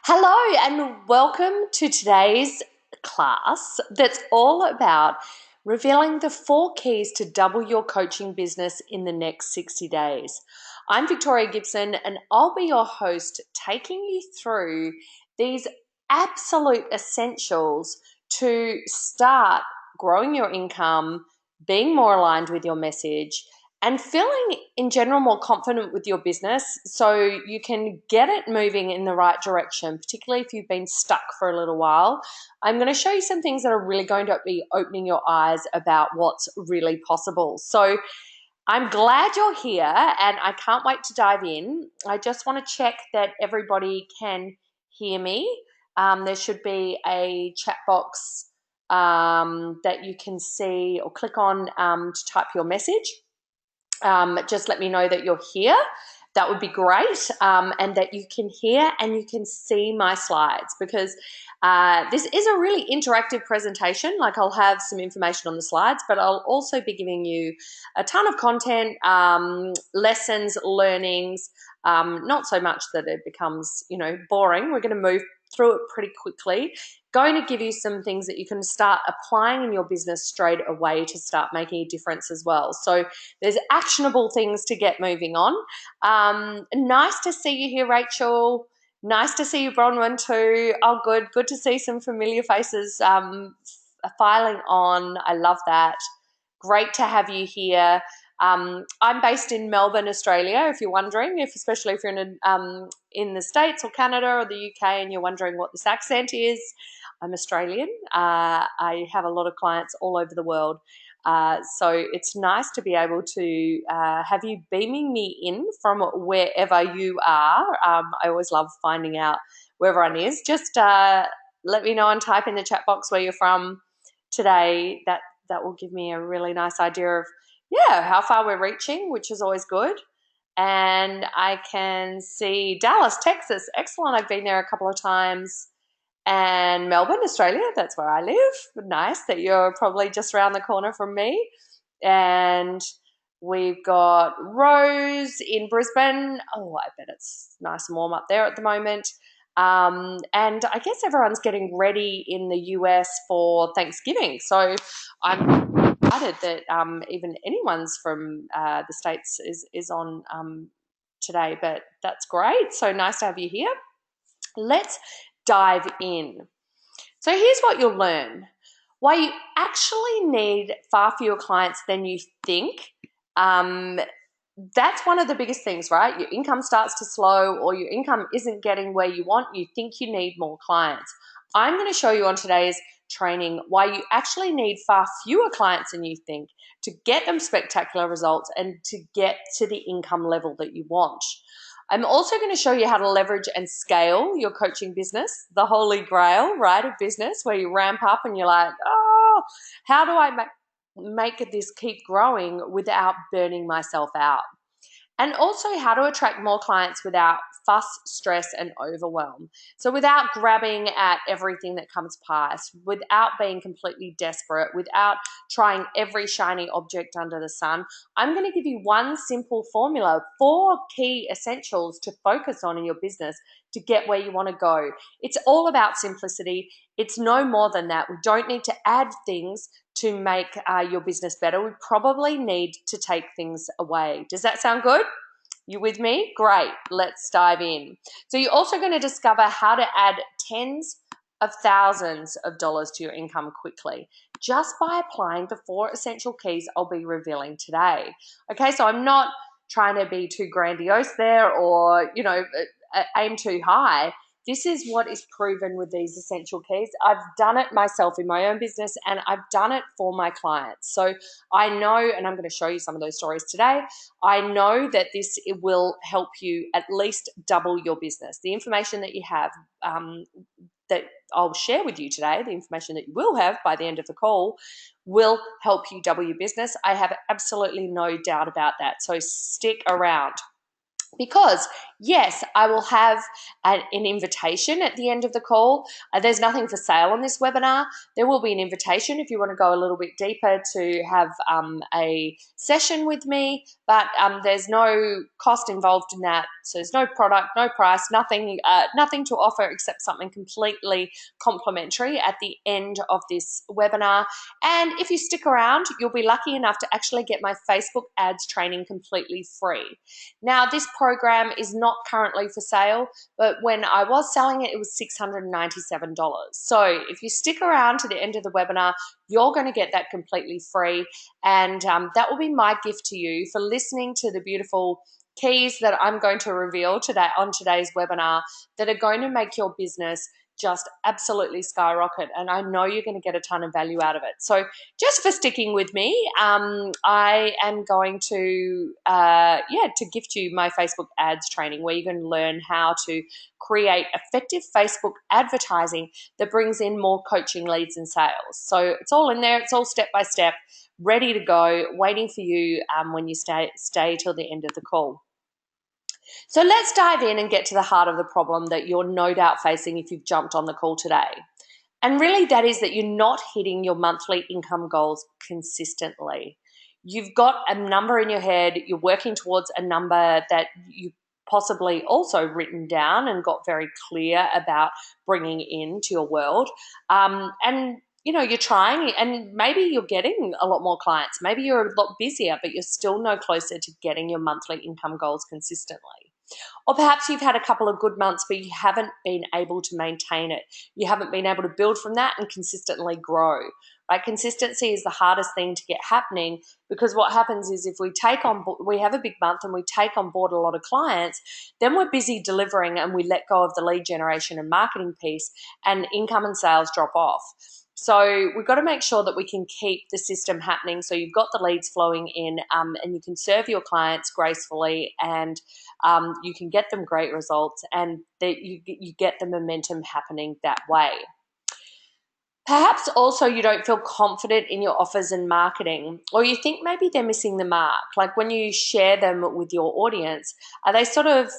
Hello and welcome to today's class that's all about revealing the 4 keys to double your coaching business in the next 60 days. I'm Victoria Gibson and I'll be your host, taking you through these absolute essentials to start growing your income, being more aligned with your message, and feeling in general more confident with your business so you can get it moving in the right direction, particularly if you've been stuck for a little while. I'm going to show you some things that are really going to be opening your eyes about what's really possible. So I'm glad you're here and I can't wait to dive in. I just want to check that everybody can hear me. There should be a chat box that you can see or click on to type your message. Just let me know that you're here. That would be great, and that you can hear and you can see my slides, because this is a really interactive presentation. Like, I'll have some information on the slides, but I'll also be giving you a ton of content, lessons, learnings, not so much that it becomes, boring. We're going to move through it pretty quickly. Going to give you some things that you can start applying in your business straight away to start making a difference as well. So there's actionable things to get moving on. Nice to see you here, Rachel. Nice to see you, Bronwyn, too. Oh, good. Good to see some familiar faces filing on. I love that. Great to have you here. I'm based in Melbourne, Australia, if you're wondering, especially if you're in the States or Canada or the UK and you're wondering what this accent is. I'm Australian. I have a lot of clients all over the world. So it's nice to be able to have you beaming me in from wherever you are. I always love finding out where everyone is. Just let me know and type in the chat box where you're from today. That will give me a really nice idea of, how far we're reaching, which is always good. And I can see Dallas, Texas. Excellent. I've been there a couple of times. And Melbourne, Australia, that's where I live. Nice that you're probably just around the corner from me. And we've got Rose in Brisbane. Oh, I bet it's nice and warm up there at the moment. And I guess everyone's getting ready in the US for Thanksgiving. So I'm excited that even anyone's from the States is on today, but that's great. So nice to have you here. Let's dive in. So here's what you'll learn. Why you actually need far fewer clients than you think. That's one of the biggest things, right? Your income starts to slow, or your income isn't getting where you want. You think you need more clients. I'm going to show you on today's training why you actually need far fewer clients than you think to get them spectacular results and to get to the income level that you want. I'm also going to show you how to leverage and scale your coaching business, the holy grail, right, of business, where you ramp up and you're like, oh, how do I make this keep growing without burning myself out? And also how to attract more clients without fuss, stress, and overwhelm. So without grabbing at everything that comes past, without being completely desperate, without trying every shiny object under the sun, I'm going to give you one simple formula, 4 key essentials to focus on in your business to get where you want to go. It's all about simplicity. It's no more than that. We don't need to add things to make your business better. We probably need to take things away. Does that sound good? You with me? Great. Let's dive in. So you're also going to discover how to add tens of thousands of dollars to your income quickly just by applying the 4 essential keys I'll be revealing today. Okay, so I'm not trying to be too grandiose there or, aim too high. This is what is proven with these essential keys. I've done it myself in my own business and I've done it for my clients. So I know, and I'm going to show you some of those stories today, I know that it will help you at least double your business. The information that you have that I'll share with you today, the information that you will have by the end of the call, will help you double your business. I have absolutely no doubt about that. So stick around. Because, yes, I will have an invitation at the end of the call. There's nothing for sale on this webinar. There will be an invitation if you want to go a little bit deeper to have a session with me, but there's no cost involved in that. So there's no product, no price, nothing to offer except something completely complimentary at the end of this webinar. And if you stick around, you'll be lucky enough to actually get my Facebook ads training completely free. Now, this program is not currently for sale, but when I was selling it, it was $697. So if you stick around to the end of the webinar, you're going to get that completely free. And that will be my gift to you for listening to the beautiful keys that I'm going to reveal today on today's webinar that are going to make your business just absolutely skyrocket, and I know you're going to get a ton of value out of it. So just for sticking with me, I am going to to gift you my Facebook ads training, where you're going to learn how to create effective Facebook advertising that brings in more coaching leads and sales. So it's all in there. It's all step by step, ready to go, waiting for you when you stay till the end of the call. So let's dive in and get to the heart of the problem that you're no doubt facing if you've jumped on the call today. And really, that is that you're not hitting your monthly income goals consistently. You've got a number in your head, you're working towards a number that you possibly also written down and got very clear about bringing into your world. And you're trying, and maybe you're getting a lot more clients. Maybe you're a lot busier, but you're still no closer to getting your monthly income goals consistently. Or perhaps you've had a couple of good months, but you haven't been able to maintain it. You haven't been able to build from that and consistently grow. Right? Consistency is the hardest thing to get happening, because what happens is if we have a big month and we take on board a lot of clients, then we're busy delivering and we let go of the lead generation and marketing piece, and income and sales drop off. So we've got to make sure that we can keep the system happening, so you've got the leads flowing in, and you can serve your clients gracefully, and you can get them great results, and that you get the momentum happening that way. Perhaps also you don't feel confident in your offers and marketing, or you think maybe they're missing the mark. Like when you share them with your audience, are they sort of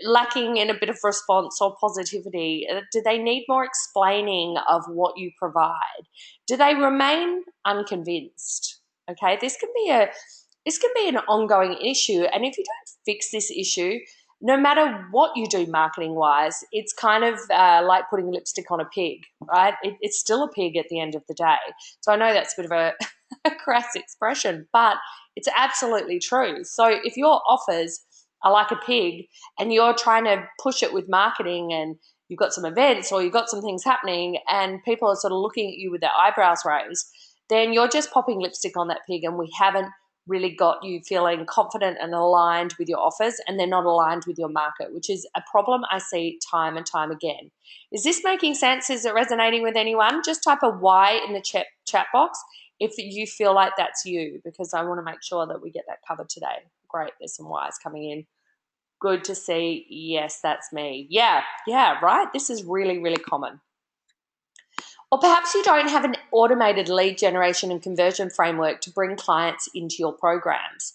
lacking in a bit of response or positivity? Do they need more explaining of what you provide? Do they remain unconvinced? Okay, this can be an ongoing issue, and if you don't fix this issue, no matter what you do marketing wise, it's kind of like putting lipstick on a pig, right? It's still a pig at the end of the day. So I know that's a bit of a crass expression, but it's absolutely true. So if your offers are like a pig and you're trying to push it with marketing, and you've got some events or you've got some things happening and people are sort of looking at you with their eyebrows raised, then you're just popping lipstick on that pig, and we haven't really got you feeling confident and aligned with your offers, and they're not aligned with your market, which is a problem I see time and time again. Is this making sense? Is it resonating with anyone? Just type a Y in the chat box if you feel like that's you, because I want to make sure that we get that covered today. Great, there's some Ys coming in. Good to see. Yes, that's me. Yeah, right. This is really, really common. Or perhaps you don't have an automated lead generation and conversion framework to bring clients into your programs.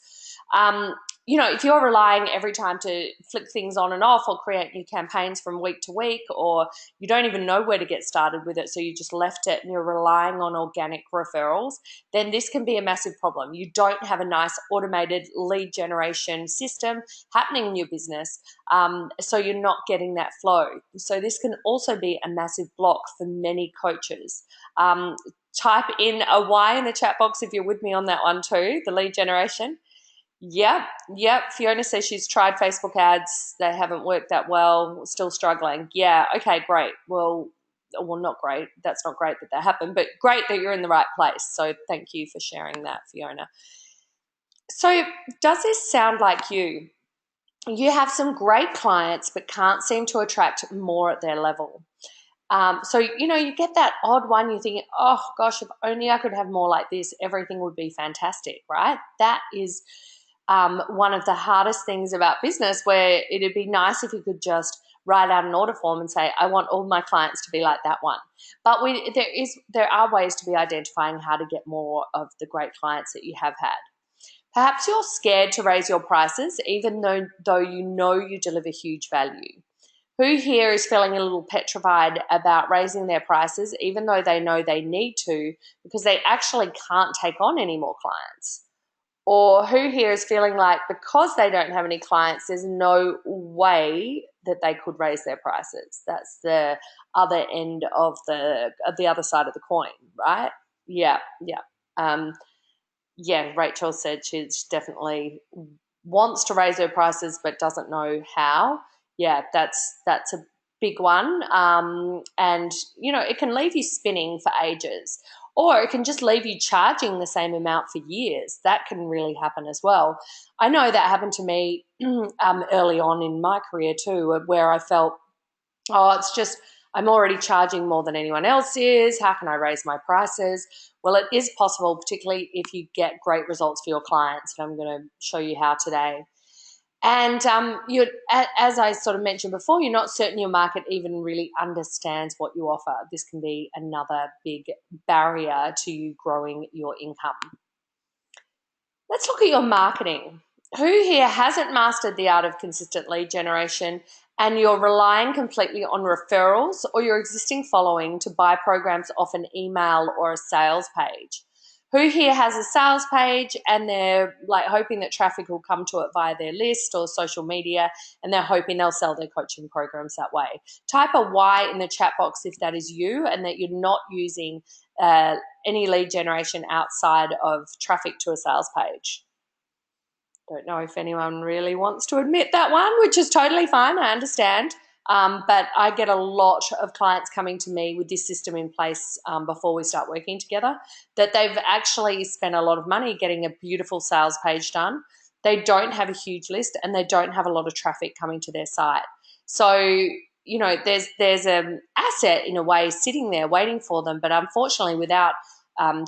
If you're relying every time to flick things on and off or create new campaigns from week to week, or you don't even know where to get started with it, so you just left it and you're relying on organic referrals, then this can be a massive problem. You don't have a nice automated lead generation system happening in your business, so you're not getting that flow. So this can also be a massive block for many coaches. Type in a Y in the chat box if you're with me on that one too, the lead generation. Yep. Fiona says she's tried Facebook ads. They haven't worked that well. Still struggling. Yeah. Okay, great. Well, not great. That's not great that happened, but great that you're in the right place. So thank you for sharing that, Fiona. So does this sound like you? You have some great clients, but can't seem to attract more at their level. So, you get that odd one, you're thinking, oh gosh, if only I could have more like this, everything would be fantastic, right? That is one of the hardest things about business, where it'd be nice if you could just write out an order form and say, I want all my clients to be like that one. But there are ways to be identifying how to get more of the great clients that you have had. Perhaps you're scared to raise your prices, even though you know you deliver huge value. Who here is feeling a little petrified about raising their prices, even though they know they need to, because they actually can't take on any more clients? Or who here is feeling like because they don't have any clients, there's no way that they could raise their prices? That's the other end of the other side of the coin, right? Yeah, yeah. Yeah, Rachel said she definitely wants to raise her prices but doesn't know how. Yeah, that's a big one. And it can leave you spinning for ages, or it can just leave you charging the same amount for years. That can really happen as well. I know that happened to me early on in my career too, where I felt, oh, it's just, I'm already charging more than anyone else is. How can I raise my prices? Well, it is possible, particularly if you get great results for your clients. And I'm going to show you how today. And as I sort of mentioned before, you're not certain your market even really understands what you offer. This can be another big barrier to you growing your income. Let's look at your marketing. Who here hasn't mastered the art of consistent lead generation, and you're relying completely on referrals or your existing following to buy programs off an email or a sales page? Who here has a sales page and they're like hoping that traffic will come to it via their list or social media, and they're hoping they'll sell their coaching programs that way? Type a Y in the chat box if that is you and that you're not using any lead generation outside of traffic to a sales page. Don't know if anyone really wants to admit that one, which is totally fine. I understand. But I get a lot of clients coming to me with this system in place before we start working together, that they've actually spent a lot of money getting a beautiful sales page done. They don't have a huge list and they don't have a lot of traffic coming to their site. So, there's an asset in a way sitting there waiting for them. But unfortunately, without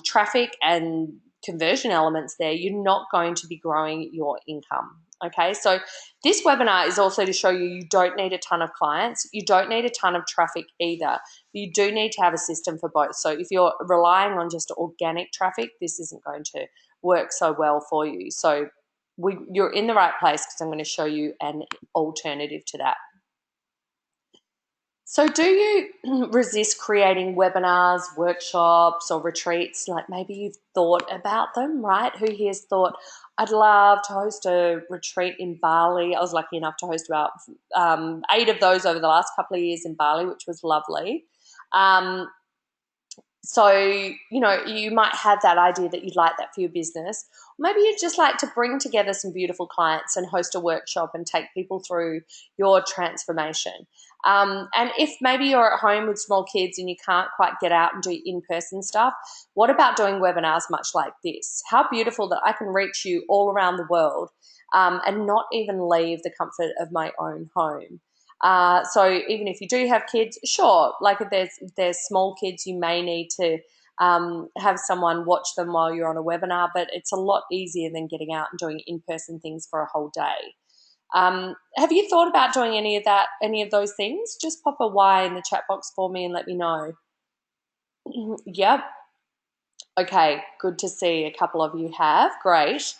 traffic and conversion elements there, you're not going to be growing your income. Okay, so this webinar is also to show you don't need a ton of clients. You don't need a ton of traffic either. You do need to have a system for both. So if you're relying on just organic traffic, this isn't going to work so well for you. So you're in the right place because I'm going to show you an alternative to that. So do you resist creating webinars, workshops, or retreats? Like maybe you've thought about them, right? Who here's thought, I'd love to host a retreat in Bali. I was lucky enough to host about 8 of those over the last couple of years in Bali, which was lovely. So, you might have that idea that you'd like that for your business. Maybe you'd just like to bring together some beautiful clients and host a workshop and take people through your transformation. And if maybe you're at home with small kids and you can't quite get out and do in-person stuff, what about doing webinars much like this? How beautiful that I can reach you all around the world and not even leave the comfort of my own home. So even if you do have kids, sure, like if there's small kids, you may need to have someone watch them while you're on a webinar, but it's a lot easier than getting out and doing in-person things for a whole day. Have you thought about doing any of those things? Just pop a Y in the chat box for me and let me know. Yep. Okay, good to see a couple of you have. Great.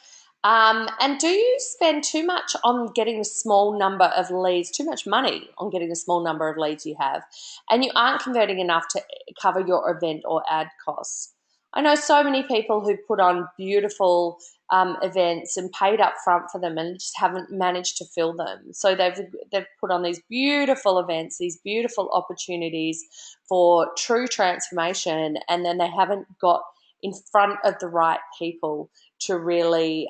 And do you spend too much on getting a small number of leads, too much money on getting a small number of leads you have, and you aren't converting enough to cover your event or ad costs? I know so many people who put on beautiful events and paid up front for them and just haven't managed to fill them. So they've put on these beautiful events, these beautiful opportunities for true transformation, and then they haven't got in front of the right people to really,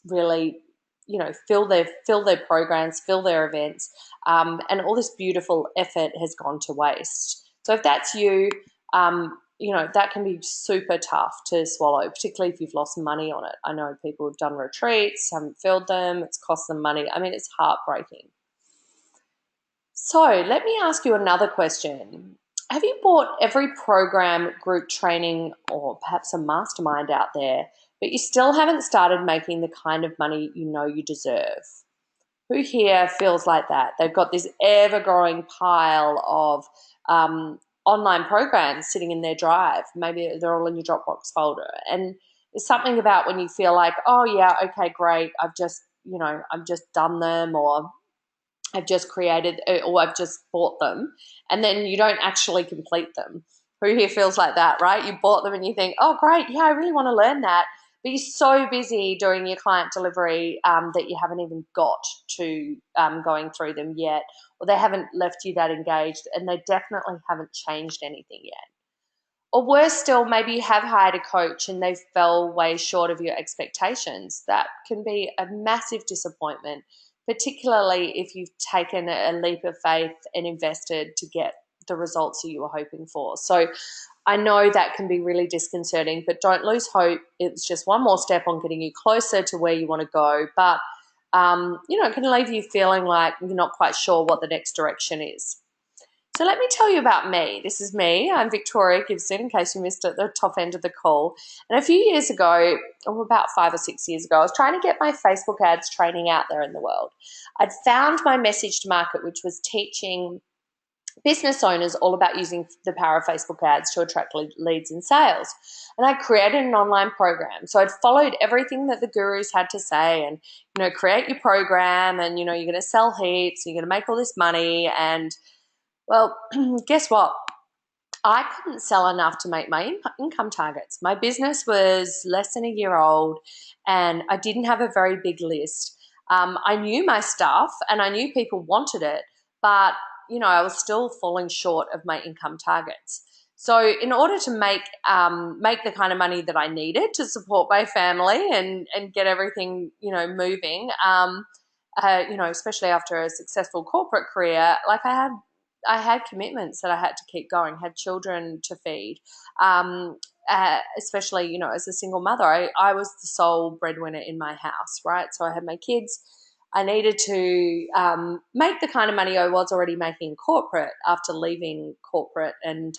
fill their programs, fill their events, and all this beautiful effort has gone to waste. So if that's you, that can be super tough to swallow, particularly if you've lost money on it. I know people have done retreats, haven't filled them, it's cost them money. I mean, it's heartbreaking. So let me ask you another question. Have you bought every program, group training, or perhaps a mastermind out there, but you still haven't started making the kind of money you know you deserve? Who here feels like that? They've got this ever-growing pile of online programs sitting in their drive. Maybe they're all in your Dropbox folder. And there's something about when you feel like, oh yeah, okay, great, I've just done them, or I've just created, or I've just bought them, and then you don't actually complete them. Who here feels like that, right? You bought them and you think, oh, great, yeah, I really want to learn that. But you're so busy doing your client delivery that you haven't even got to going through them yet, or they haven't left you that engaged, and they definitely haven't changed anything yet. Or worse still, maybe you have hired a coach and they fell way short of your expectations. That can be a massive disappointment, particularly if you've taken a leap of faith and invested to get the results that you were hoping for. So I know that can be really disconcerting, but don't lose hope. It's just one more step on getting you closer to where you want to go. But, it can leave you feeling like you're not quite sure what the next direction is. So let me tell you about me. This is me. I'm Victoria Gibson, in case you missed it at the top end of the call. And a few years ago, or about 5 or 6 years ago, I was trying to get my Facebook ads training out there in the world. I'd found my message to market, which was teaching business owners all about using the power of Facebook ads to attract leads and sales. And I created an online program. So I'd followed everything that the gurus had to say, and, create your program, and, you're going to sell heaps, and you're going to make all this money. And well, guess what? I couldn't sell enough to make my income targets. My business was less than a year old, and I didn't have a very big list. I knew my stuff and I knew people wanted it, but I was still falling short of my income targets. So, in order to make the kind of money that I needed to support my family and get everything moving, especially after a successful corporate career, like I had commitments that I had to keep going, had children to feed, especially, as a single mother. I was the sole breadwinner in my house, right? So I had my kids. I needed to make the kind of money I was already making in corporate after leaving corporate and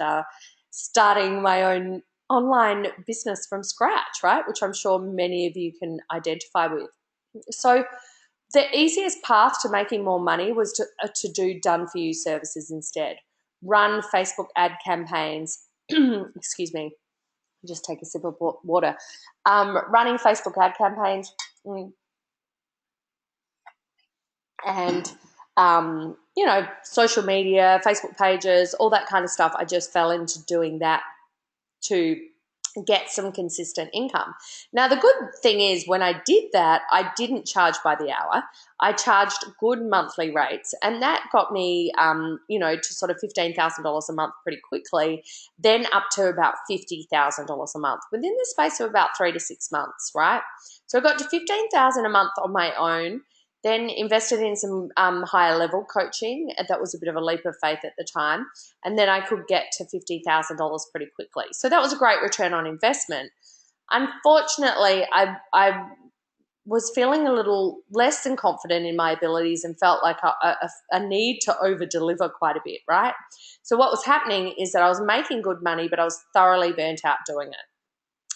starting my own online business from scratch, right? Which I'm sure many of you can identify with. So the easiest path to making more money was to do done-for-you services instead. Run Facebook ad campaigns. Excuse me. Just take a sip of water. Running Facebook ad campaigns and, social media, Facebook pages, all that kind of stuff. I just fell into doing that to get some consistent income. Now, the good thing is when I did that, I didn't charge by the hour. I charged good monthly rates, and that got me, to sort of $15,000 a month pretty quickly, then up to about $50,000 a month within the space of about 3 to 6 months, right? So I got to $15,000 a month on my own, then invested in some higher level coaching. That was a bit of a leap of faith at the time. And then I could get to $50,000 pretty quickly. So that was a great return on investment. Unfortunately, I was feeling a little less than confident in my abilities and felt like a need to over deliver quite a bit, right? So what was happening is that I was making good money, but I was thoroughly burnt out doing it.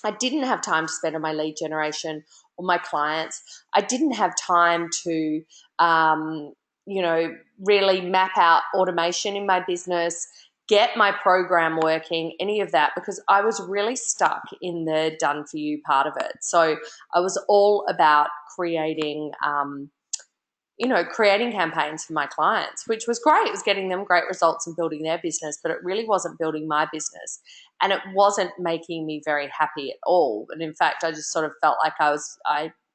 I didn't have time to spend on my lead generation or my clients. I didn't have time to, really map out automation in my business, get my program working, any of that, because I was really stuck in the done for you part of it. So I was all about creating campaigns for my clients, which was great. It was getting them great results and building their business, but it really wasn't building my business. And it wasn't making me very happy at all. And in fact, I just sort of felt like I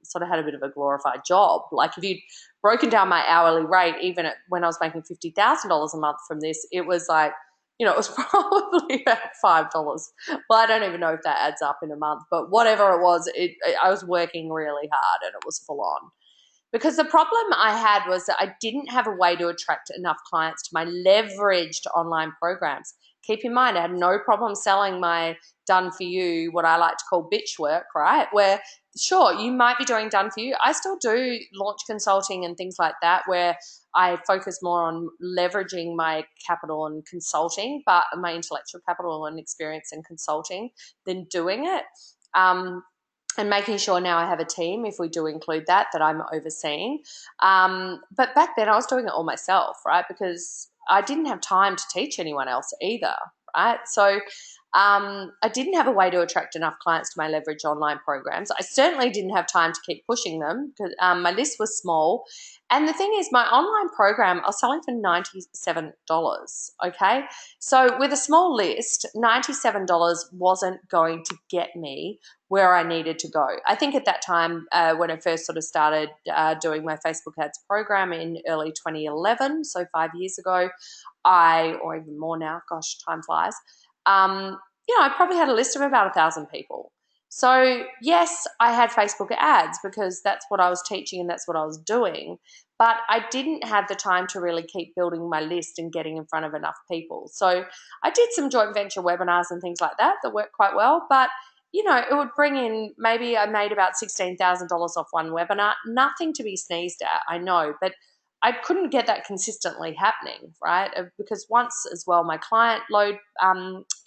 sort of had a bit of a glorified job. Like if you'd broken down my hourly rate, even when I was making $50,000 a month from this, it was like, it was probably about $5. Well, I don't even know if that adds up in a month, but whatever it was, I was working really hard and it was full on. Because the problem I had was that I didn't have a way to attract enough clients to my leveraged online programs. Keep in mind, I had no problem selling my done for you, what I like to call bitch work, right? Where, sure, you might be doing done for you. I still do launch consulting and things like that where I focus more on leveraging my capital and consulting, but my intellectual capital and experience in consulting than doing it. And making sure now I have a team, if we do include that I'm overseeing. But back then I was doing it all myself, right? Because I didn't have time to teach anyone else either, right? So I didn't have a way to attract enough clients to my leverage online programs. I certainly didn't have time to keep pushing them because my list was small. And the thing is, my online program, I was selling for $97, okay? So with a small list, $97 wasn't going to get me where I needed to go. I think at that time, when I first sort of started doing my Facebook ads program in early 2011, so 5 years ago, or even more now, gosh, time flies, I probably had a list of about 1,000 people. So yes, I had Facebook ads because that's what I was teaching and that's what I was doing. But I didn't have the time to really keep building my list and getting in front of enough people. So I did some joint venture webinars and things like that worked quite well. But it would bring in, maybe I made about $16,000 off one webinar. Nothing to be sneezed at, I know, but I couldn't get that consistently happening, right? Because once as well, my client load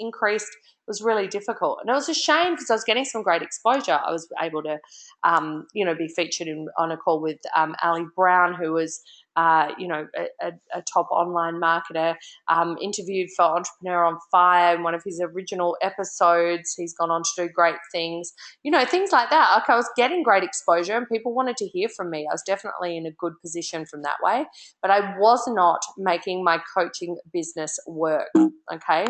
increased. It was really difficult. And it was a shame because I was getting some great exposure. I was able to, be featured on a call with Ali Brown, who was, a top online marketer, interviewed for Entrepreneur on Fire in one of his original episodes. He's gone on to do great things, things like that. Like, I was getting great exposure and people wanted to hear from me. I was definitely in a good position from that way, but I was not making my coaching business work, okay?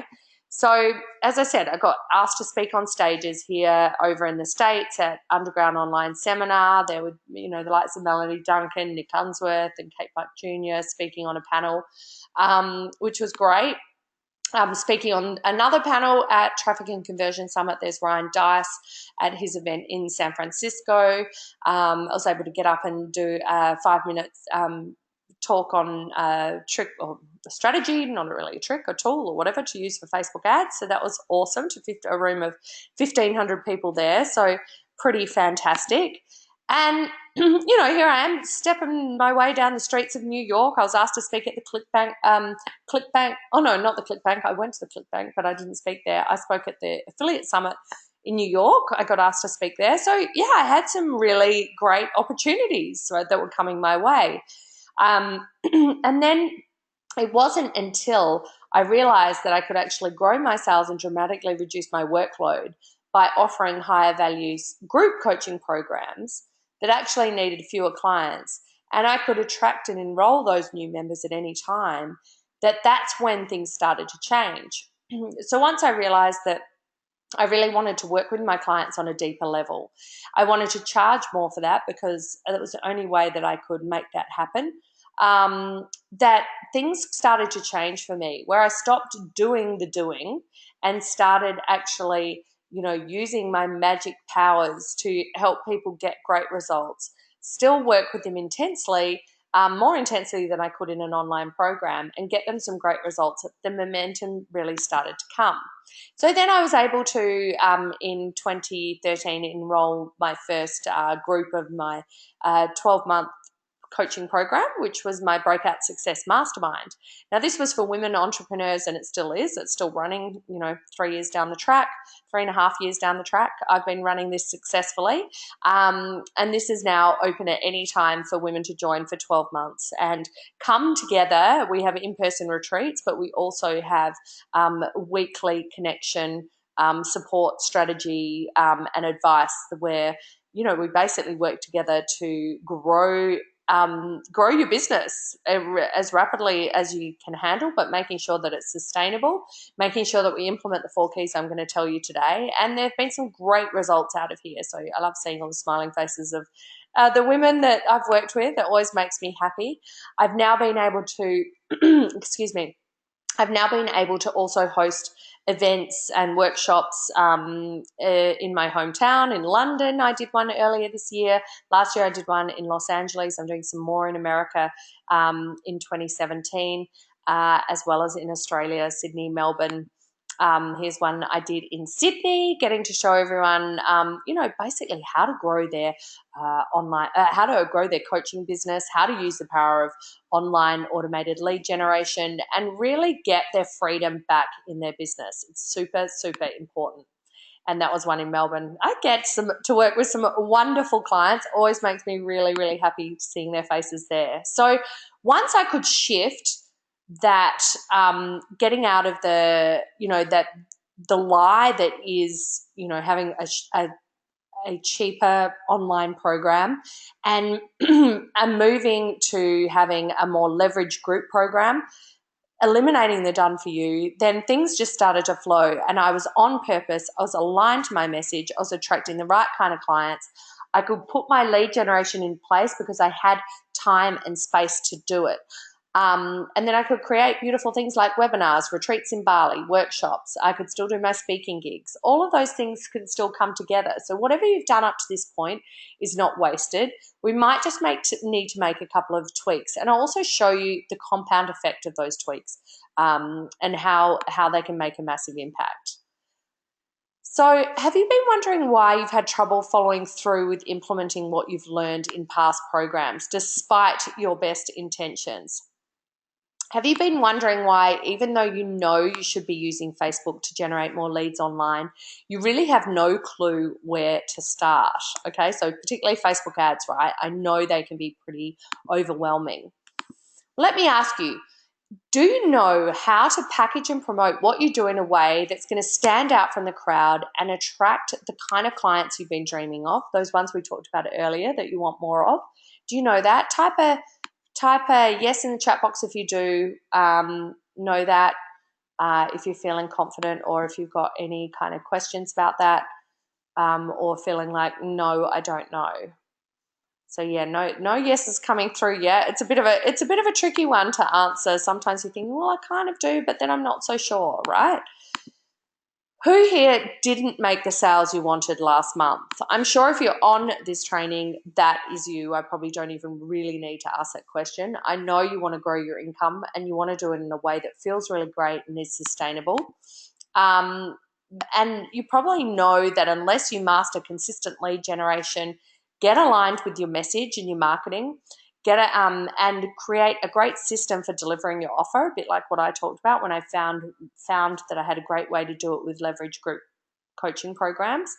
So as I said, I got asked to speak on stages here over in the States at Underground Online Seminar. There were, the likes of Melanie Duncan, Nick Unsworth, and Kate Buck Jr. speaking on a panel, which was great. Speaking on another panel at Traffic and Conversion Summit, there's Ryan Dice at his event in San Francisco. I was able to get up and do a 5 minutes talk on a trick or a strategy, not really a trick, a tool or whatever to use for Facebook ads. So that was awesome, to a room of 1,500 people there. So pretty fantastic. And, here I am stepping my way down the streets of New York. I was asked to speak at the ClickBank. Oh, no, not the ClickBank. I went to the ClickBank, but I didn't speak there. I spoke at the Affiliate Summit in New York. I got asked to speak there. So, yeah, I had some really great opportunities that were coming my way. And then it wasn't until I realized that I could actually grow my sales and dramatically reduce my workload by offering higher values group coaching programs that actually needed fewer clients, and I could attract and enroll those new members at any time, that's when things started to change. So once I realized that I really wanted to work with my clients on a deeper level, I wanted to charge more for that because it was the only way that I could make that happen. That things started to change for me, where I stopped doing the doing and started actually, using my magic powers to help people get great results, still work with them intensely, more intensely than I could in an online program, and get them some great results. The momentum really started to come. So then I was able to, in 2013, enroll my first group of my 12-month coaching program, which was my Breakout Success Mastermind. Now, this was for women entrepreneurs, and it still is. It's still running, 3 years down the track, 3.5 years down the track. I've been running this successfully. And this is now open at any time for women to join for 12 months and come together. We have in-person retreats, but we also have weekly connection, support, strategy, and advice where, we basically work together to grow your business as rapidly as you can handle, but making sure that it's sustainable, making sure that we implement the 4 keys I'm going to tell you today. And there have been some great results out of here. So I love seeing all the smiling faces of the women that I've worked with. It always makes me happy. I've now been able to, excuse me, I've now been able to also host events and workshops in my hometown in London. I did one earlier this year. Last year I did one in Los Angeles. I'm doing some more in America in 2017, as well as in Australia, Sydney, Melbourne. Here's one I did in Sydney, getting to show everyone, basically how to grow their online, how to grow their coaching business, how to use the power of online automated lead generation, and really get their freedom back in their business. It's super, super important. And that was one in Melbourne. I get to work with some wonderful clients. Always makes me really, really happy seeing their faces there. So once I could shift that, getting out of the, the lie that is, having a cheaper online program and and moving to having a more leveraged group program, eliminating the done for you, then things just started to flow. And I was on purpose. I was aligned to my message. I was attracting the right kind of clients. I could put my lead generation in place because I had time and space to do it. And then I could create beautiful things like webinars, retreats in Bali, workshops. I could still do my speaking gigs. All of those things can still come together. So whatever you've done up to this point is not wasted. We might just need to make a couple of tweaks. And I'll also show you the compound effect of those tweaks and how they can make a massive impact. So have you been wondering why you've had trouble following through with implementing what you've learned in past programs, despite your best intentions? Have you been wondering why, even though you know you should be using Facebook to generate more leads online, you really have no clue where to start? Okay, so particularly Facebook ads, right? I know they can be pretty overwhelming. Let me ask you, do you know how to package and promote what you do in a way that's going to stand out from the crowd and attract the kind of clients you've been dreaming of, those ones we talked about earlier that you want more of? Do you know that? Type a yes in the chat box if you do know that, if you're feeling confident, or if you've got any kind of questions about that, or feeling like, no, I don't know. So yeah, no yes is coming through yet. It's a bit of a tricky one to answer. Sometimes you think, well, I kind of do, but then I'm not so sure, right? Who here didn't make the sales you wanted last month? I'm sure if you're on this training, that is you. I probably don't even really need to ask that question. I know you want to grow your income and you want to do it in a way that feels really great and is sustainable. And you probably know that unless you master consistent lead generation, get aligned with your message and your marketing, and create a great system for delivering your offer, a bit like what I talked about when I found that I had a great way to do it with leverage group coaching programs.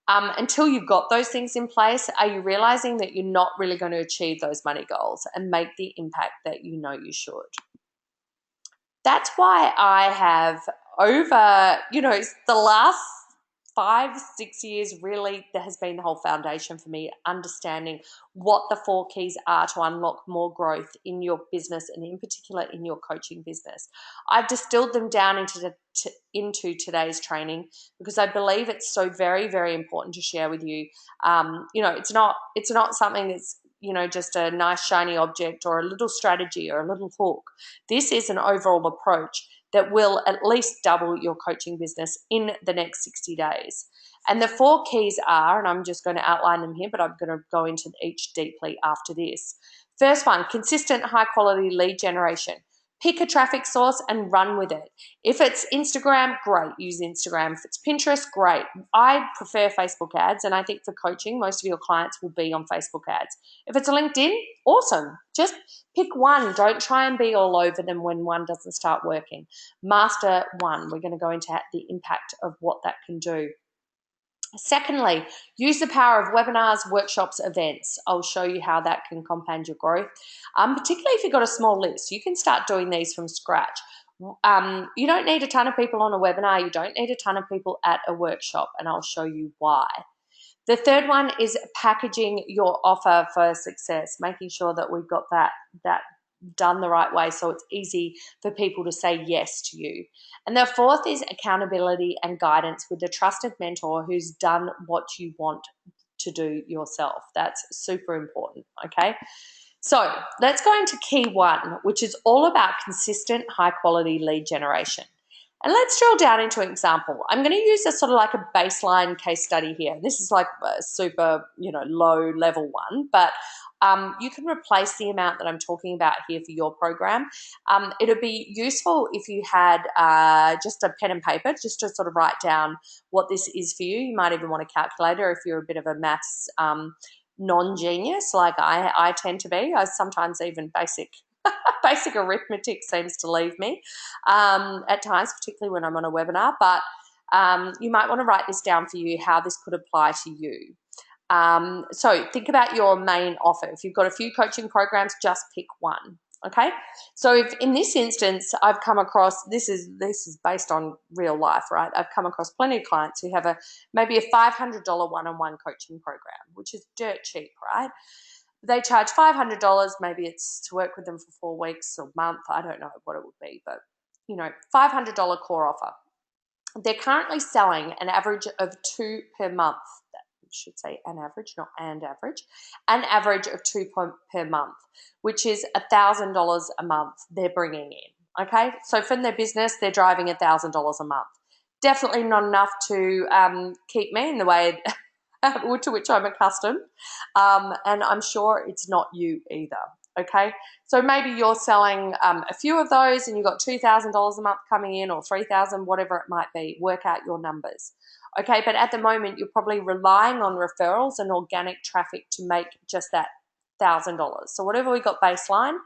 Until you've got those things in place, are you realizing that you're not really going to achieve those money goals and make the impact that you know you should? That's why I have over, the last 5-6 years, really, there has been the whole foundation for me understanding what the 4 keys are to unlock more growth in your business and in particular in your coaching business. I've distilled them down into today's training because I believe it's so very, very important to share with you. It's not something that's just a nice shiny object or a little strategy or a little hook. This is an overall approach that will at least double your coaching business in the next 60 days. And the 4 keys are, and I'm just going to outline them here, but I'm going to go into each deeply after this. First one, consistent high quality lead generation. Pick a traffic source and run with it. If it's Instagram, great, use Instagram. If it's Pinterest, great. I prefer Facebook ads, and I think for coaching, most of your clients will be on Facebook ads. If it's LinkedIn, awesome. Just pick one. Don't try and be all over them when one doesn't start working. Master one. We're going to go into the impact of what that can do. Secondly, use the power of webinars, workshops, events. I'll show you how that can compound your growth. Particularly if you've got a small list, you can start doing these from scratch. You don't need a ton of people on a webinar. You don't need a ton of people at a workshop, and I'll show you why. The third one is packaging your offer for success, making sure that we've got that done the right way so it's easy for people to say yes to you. And the fourth is accountability and guidance with a trusted mentor who's done what you want to do yourself. That's super important, okay? So let's go into key 1, which is all about consistent high quality lead generation. And let's drill down into an example. I'm going to use a sort of like a baseline case study here. This is like a super, low level one, but you can replace the amount that I'm talking about here for your program. It would be useful if you had just a pen and paper just to sort of write down what this is for you. You might even want a calculator if you're a bit of a maths non-genius like I tend to be. I sometimes even basic arithmetic seems to leave me at times, particularly when I'm on a webinar. But you might want to write this down for you, how this could apply to you. So think about your main offer. If you've got a few coaching programs, just pick one. Okay, so if in this instance I've come across, this is based on real life, right? I've come across plenty of clients who have maybe a $500 one-on-one coaching program, which is dirt cheap, right? They charge $500. Maybe it's to work with them for 4 weeks or a month. I don't know what it would be, but $500 core offer. They're currently selling an average of 2 per month. That should say an average, not and average. An average of 2 per month, which is $1,000 a month they're bringing in. Okay, so from their business, they're driving $1,000 a month. Definitely not enough to keep me in the way to which I'm accustomed. And I'm sure it's not you either. Okay, so maybe you're selling a few of those and you've got $2,000 a month coming in, or $3,000, whatever it might be. Work out your numbers. Okay, but at the moment you're probably relying on referrals and organic traffic to make just that $1,000. So whatever we got baseline,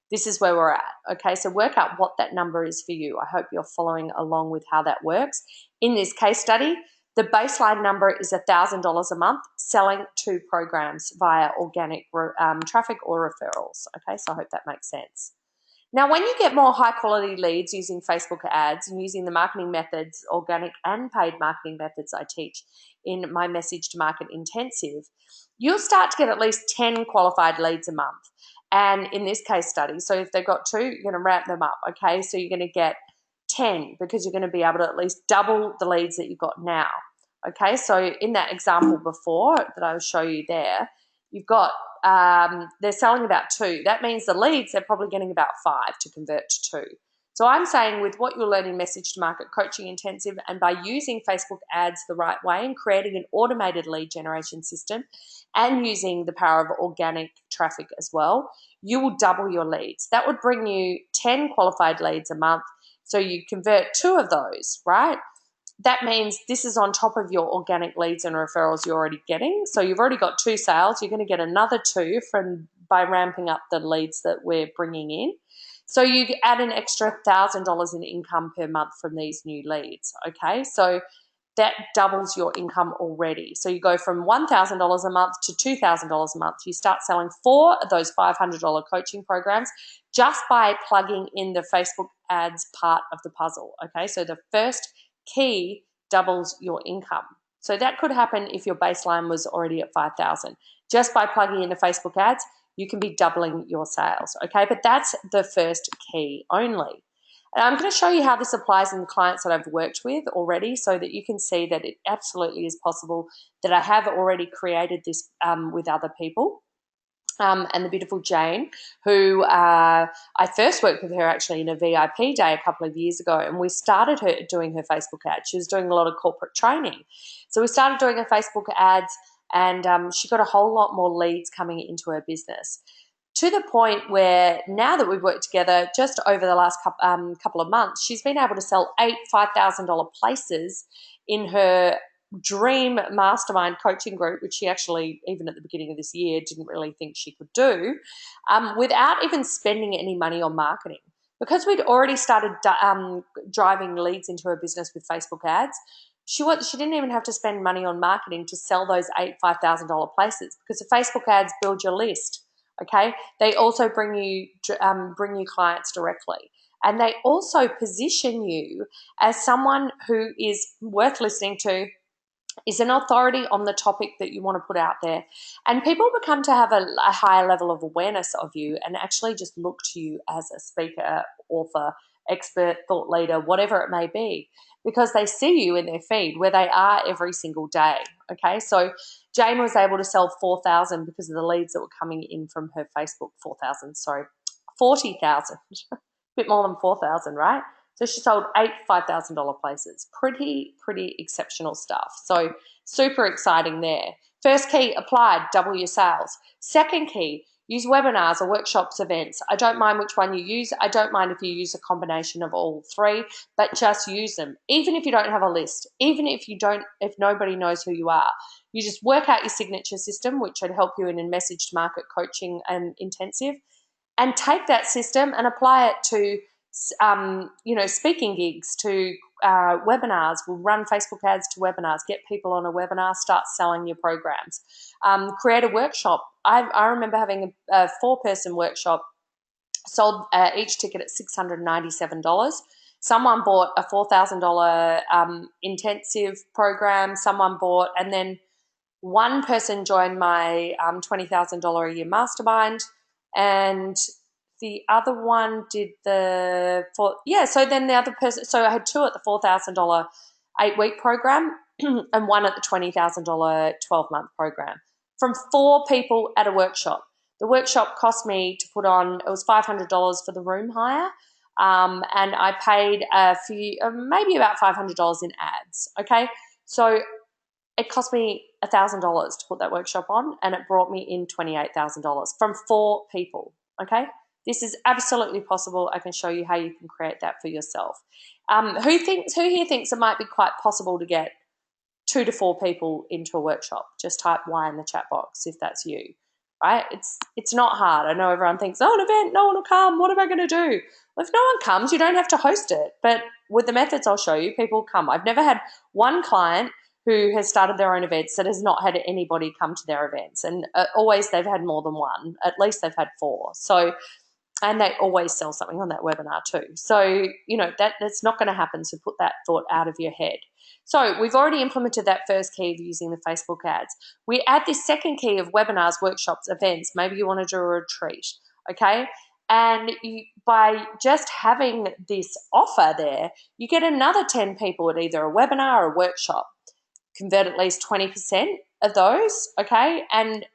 this is where we're at. Okay, so work out what that number is for you. I hope you're following along with how that works. In this case study, the baseline number is $1,000 a month, selling 2 programs via organic traffic or referrals. Okay, so I hope that makes sense. Now, when you get more high quality leads using Facebook ads and using the marketing methods, organic and paid marketing methods I teach in my Message to Market Intensive, you'll start to get at least 10 qualified leads a month. And in this case study, so if they've got 2, you're going to ramp them up. Okay, so you're going to get 10 because you're going to be able to at least double the leads that you've got now. Okay, so in that example before that I will show you there, you've got they're selling about 2. That means the leads, they're probably getting about 5 to convert to 2. So I'm saying with what you'll learn in Message to Market Coaching Intensive, and by using Facebook ads the right way and creating an automated lead generation system and using the power of organic traffic as well, you will double your leads. That would bring you 10 qualified leads a month. So you convert 2 of those, right? That means this is on top of your organic leads and referrals you're already getting. So you've already got 2 sales. You're going to get another 2 by ramping up the leads that we're bringing in. So you add an extra $1,000 in income per month from these new leads. Okay, so that doubles your income already. So you go from $1,000 a month to $2,000 a month. You start selling 4 of those $500 coaching programs just by plugging in the Facebook ads part of the puzzle. Okay, so the first key doubles your income. So that could happen if your baseline was already at 5,000. Just by plugging in the Facebook ads, you can be doubling your sales. Okay, but that's the first key only. And I'm going to show you how this applies in the clients that I've worked with already, so that you can see that it absolutely is possible, that I have already created this with other people. And the beautiful Jane, who I first worked with her actually in a VIP day a couple of years ago, and we started her doing her Facebook ads. She was doing a lot of corporate training. So we started doing her Facebook ads, and she got a whole lot more leads coming into her business, to the point where now that we've worked together just over the last couple of months, she's been able to sell 8 $5,000 places in her dream mastermind coaching group, which she actually, even at the beginning of this year, didn't really think she could do, without even spending any money on marketing. Because we'd already started driving leads into her business with Facebook ads, she didn't even have to spend money on marketing to sell those 8 $5,000 places, because the Facebook ads build your list. Okay, they also bring you clients directly, and they also position you as someone who is worth listening to, is an authority on the topic that you want to put out there, and people become to have a higher level of awareness of you and actually just look to you as a speaker, author, expert, thought leader, whatever it may be, because they see you in their feed where they are every single day. Okay, so Jane was able to sell 4,000 because of the leads that were coming in from her Facebook. 40,000, a bit more than 4,000, right? So she sold 8 $5,000 places. Pretty exceptional stuff. So super exciting there. First key, applied, double your sales. Second key, use webinars or workshops, events. I don't mind which one you use. I don't mind if you use a combination of all 3, but just use them. Even if you don't have a list, even if nobody knows who you are, you just work out your signature system, which would help you in a Message to Market Coaching and Intensive, and take that system and apply it to speaking gigs, to webinars. We'll run Facebook ads to webinars, get people on a webinar, start selling your programs. Create a workshop. I remember having a 4-person workshop sold each ticket at $697. Someone bought a $4,000 intensive program. Someone bought, and then one person joined my $20,000 a year mastermind, and the other one did so then the other person, so I had two at the $4,000 8-week program and one at the $20,000 12-month program from 4 people at a workshop. The workshop cost me to put on, it was $500 for the room hire, and I paid maybe about $500 in ads. Okay, so it cost me $1,000 to put that workshop on, and it brought me in $28,000 from 4 people. Okay, this is absolutely possible. I can show you how you can create that for yourself. Who here thinks it might be quite possible to get 2 to 4 people into a workshop? Just type Y in the chat box if that's you. Right? It's not hard. I know everyone thinks, oh, an event, no one will come. What am I going to do? Well, if no one comes, you don't have to host it. But with the methods I'll show you, people come. I've never had one client who has started their own events that has not had anybody come to their events. And always they've had more than one. At least they've had 4. So, and they always sell something on that webinar too. So, that's not going to happen. So put that thought out of your head. So we've already implemented that first key of using the Facebook ads. We add this second key of webinars, workshops, events. Maybe you want to do a retreat, okay? And by just having this offer there, you get another 10 people at either a webinar or a workshop. Convert at least 20% of those, okay, and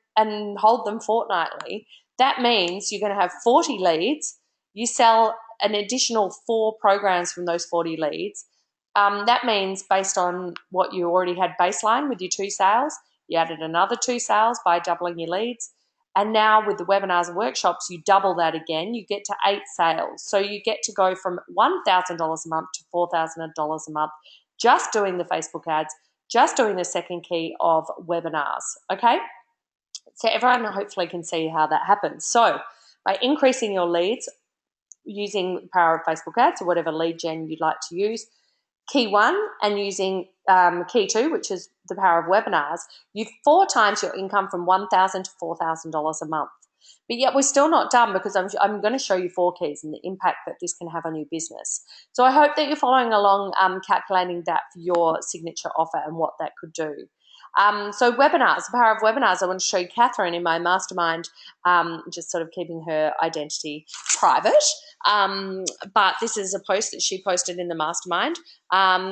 hold them fortnightly. That means you're going to have 40 leads. You sell an additional 4 programs from those 40 leads. That means based on what you already had baseline with your 2 sales, you added another 2 sales by doubling your leads. And now with the webinars and workshops, you double that again. You get to 8 sales. So you get to go from $1,000 a month to $4,000 a month just doing the Facebook ads, just doing the second key of webinars, okay? So everyone hopefully can see how that happens. So by increasing your leads using the power of Facebook ads or whatever lead gen you'd like to use, key 1 and using key 2, which is the power of webinars, you 4 times your income from $1,000 to $4,000 a month. But yet we're still not done, because I'm going to show you 4 keys and the impact that this can have on your business. So I hope that you're following along, calculating that for your signature offer and what that could do. So webinars, the power of webinars. I want to show you Catherine in my mastermind, just sort of keeping her identity private. But this is a post that she posted in the mastermind,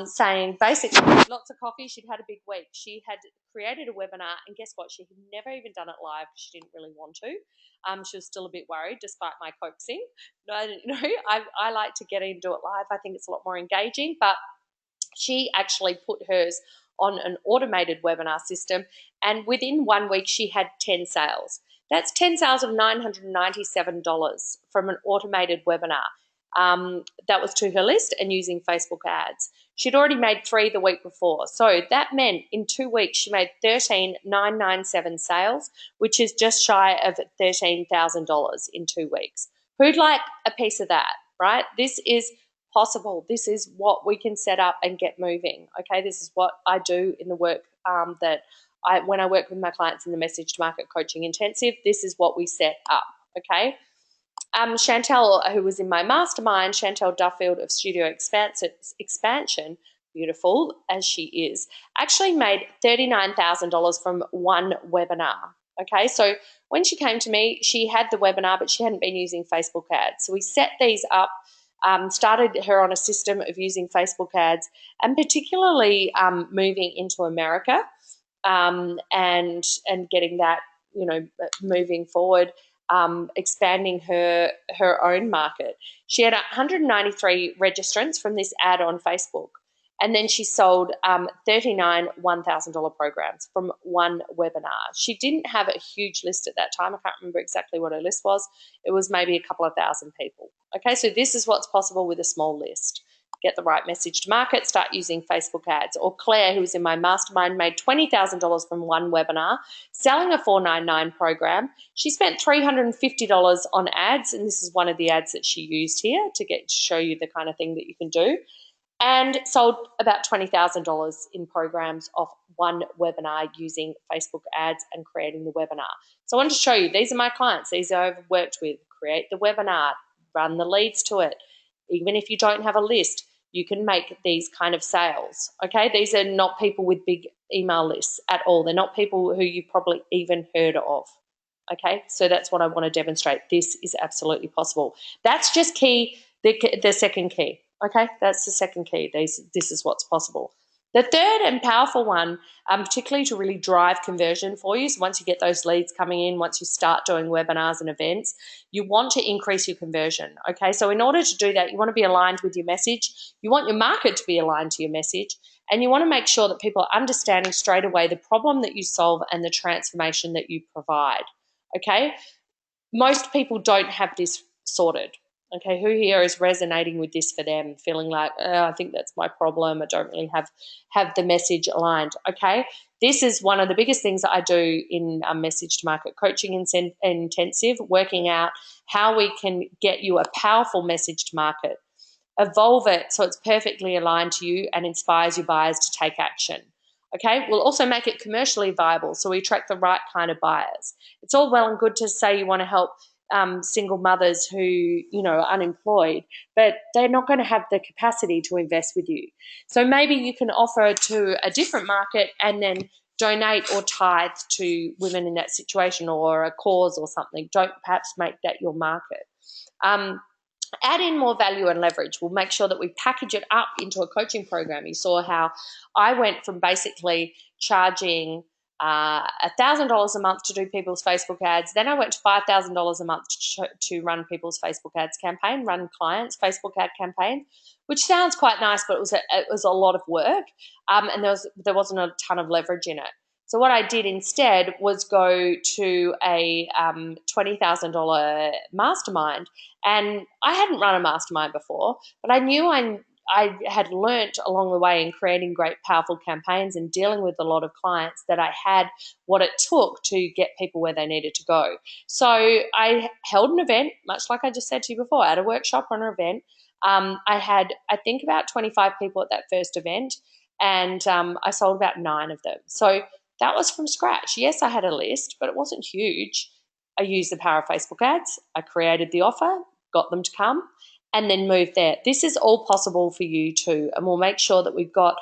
saying basically lots of coffee. She'd had a big week. She had created a webinar, and guess what? She had never even done it live because she didn't really want to. She was still a bit worried despite my coaxing. I like to get in and do it live. I think it's a lot more engaging, but she actually put hers on an automated webinar system, and within 1 week she had 10 sales. That's 10 sales of $997 from an automated webinar. That was to her list and using Facebook ads. She'd already made 3 the week before. So that meant in 2 weeks she made $13,997 sales, which is just shy of $13,000 in 2 weeks. Who'd like a piece of that, right? This is possible. This is what we can set up and get moving. Okay, this is what I do in the work when I work with my clients in the Message to Market Coaching Intensive. This is what we set up. Okay. Chantel, who was in my mastermind, Chantel Duffield of Studio Expansion, beautiful as she is, actually made $39,000 from one webinar. Okay, so when she came to me, she had the webinar, but she hadn't been using Facebook ads. So we set these up, started her on a system of using Facebook ads, and particularly moving into America, and getting that, moving forward. Expanding her own market. She had 193 registrants from this ad on Facebook, and then she sold 39 $1,000 programs from one webinar. She didn't have a huge list at that time. I can't remember exactly what her list was. It was maybe a couple of thousand people. Okay, so this is what's possible with a small list. Get the right message to market, start using Facebook ads. Or Claire, who was in my mastermind, made $20,000 from one webinar, selling a $499 program. She spent $350 on ads, and this is one of the ads that she used here to show you the kind of thing that you can do, and sold about $20,000 in programs off one webinar using Facebook ads and creating the webinar. So I wanted to show you, these are my clients. These I've worked with. Create the webinar, run the leads to it. Even if you don't have a list, you can make these kind of sales. Okay, these are not people with big email lists at all. They're not people who you've probably even heard of. Okay, so that's what I want to demonstrate. This is absolutely possible. That's just key, the second key. Okay, that's the second key. This is what's possible. The third and powerful one, particularly to really drive conversion for you, so once you get those leads coming in, once you start doing webinars and events, you want to increase your conversion. Okay, so in order to do that, you want to be aligned with your message. You want your market to be aligned to your message, and you want to make sure that people are understanding straight away the problem that you solve and the transformation that you provide. Okay, most people don't have this sorted. Okay, who here is resonating with this for them, feeling like, oh, I think that's my problem. I don't really have the message aligned. Okay, this is one of the biggest things that I do in message to market coaching intensive, working out how we can get you a powerful message to market, evolve it so it's perfectly aligned to you and inspires your buyers to take action. Okay, we'll also make it commercially viable so we attract the right kind of buyers. It's all well and good to say you want to help single mothers who, are unemployed, but they're not going to have the capacity to invest with you. So maybe you can offer to a different market and then donate or tithe to women in that situation or a cause or something. Don't perhaps make that your market. Add in more value and leverage. We'll make sure that we package it up into a coaching program. You saw how I went from basically charging $1,000 a month to do people's Facebook ads. Then I went to $5,000 a month to run people's Facebook ads campaign, run clients' Facebook ad campaign, which sounds quite nice, but it was a lot of work, and there wasn't a ton of leverage in it. So what I did instead was go to a $20,000 mastermind, and I hadn't run a mastermind before, but I knew I had learnt along the way in creating great, powerful campaigns and dealing with a lot of clients that I had what it took to get people where they needed to go. So I held an event, much like I just said to you before, at a workshop or an event. I had, I think, about 25 people at that first event, and I sold about 9 of them. So that was from scratch. Yes, I had a list, but it wasn't huge. I used the power of Facebook ads. I created the offer, got them to come, and then moved there. This is all possible for you too, and we'll make sure that we've got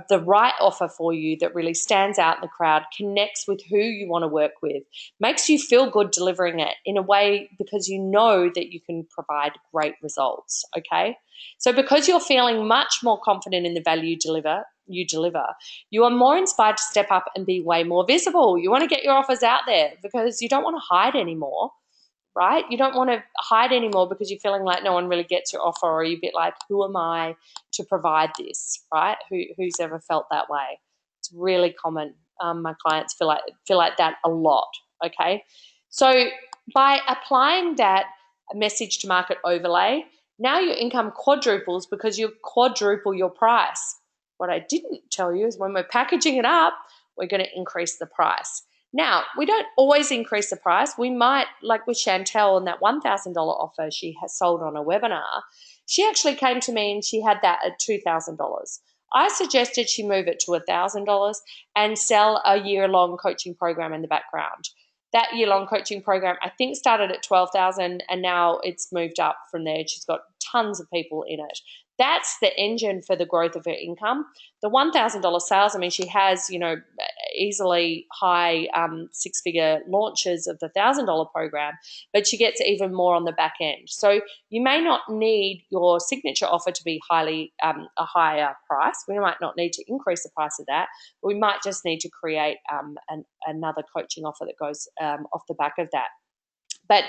the right offer for you that really stands out in the crowd, connects with who you want to work with, makes you feel good delivering it in a way because you know that you can provide great results, okay? So because you're feeling much more confident in the value you deliver, you are more inspired to step up and be way more visible. You want to get your offers out there because you don't want to hide anymore, right? You don't want to hide anymore because you're feeling like no one really gets your offer, or you're a bit like, who am I to provide this, right? Who's ever felt that way? It's really common. My clients feel like that a lot, okay? So by applying that message to market overlay, now your income quadruples because you quadruple your price. What I didn't tell you is when we're packaging it up, we're going to increase the price. Now, we don't always increase the price. We might, like with Chantel and that $1,000 offer she has sold on a webinar, she actually came to me and she had that at $2,000. I suggested she move it to $1,000 and sell a year-long coaching program in the background. That year-long coaching program, I think, started at $12,000 and now it's moved up from there. She's got tons of people in it. That's the engine for the growth of her income. The $1,000 sales, I mean, she has, easily high six-figure launches of the $1,000 program, but she gets even more on the back end. So you may not need your signature offer to be a higher price. We might not need to increase the price of that. We might just need to create another coaching offer that goes off the back of that. But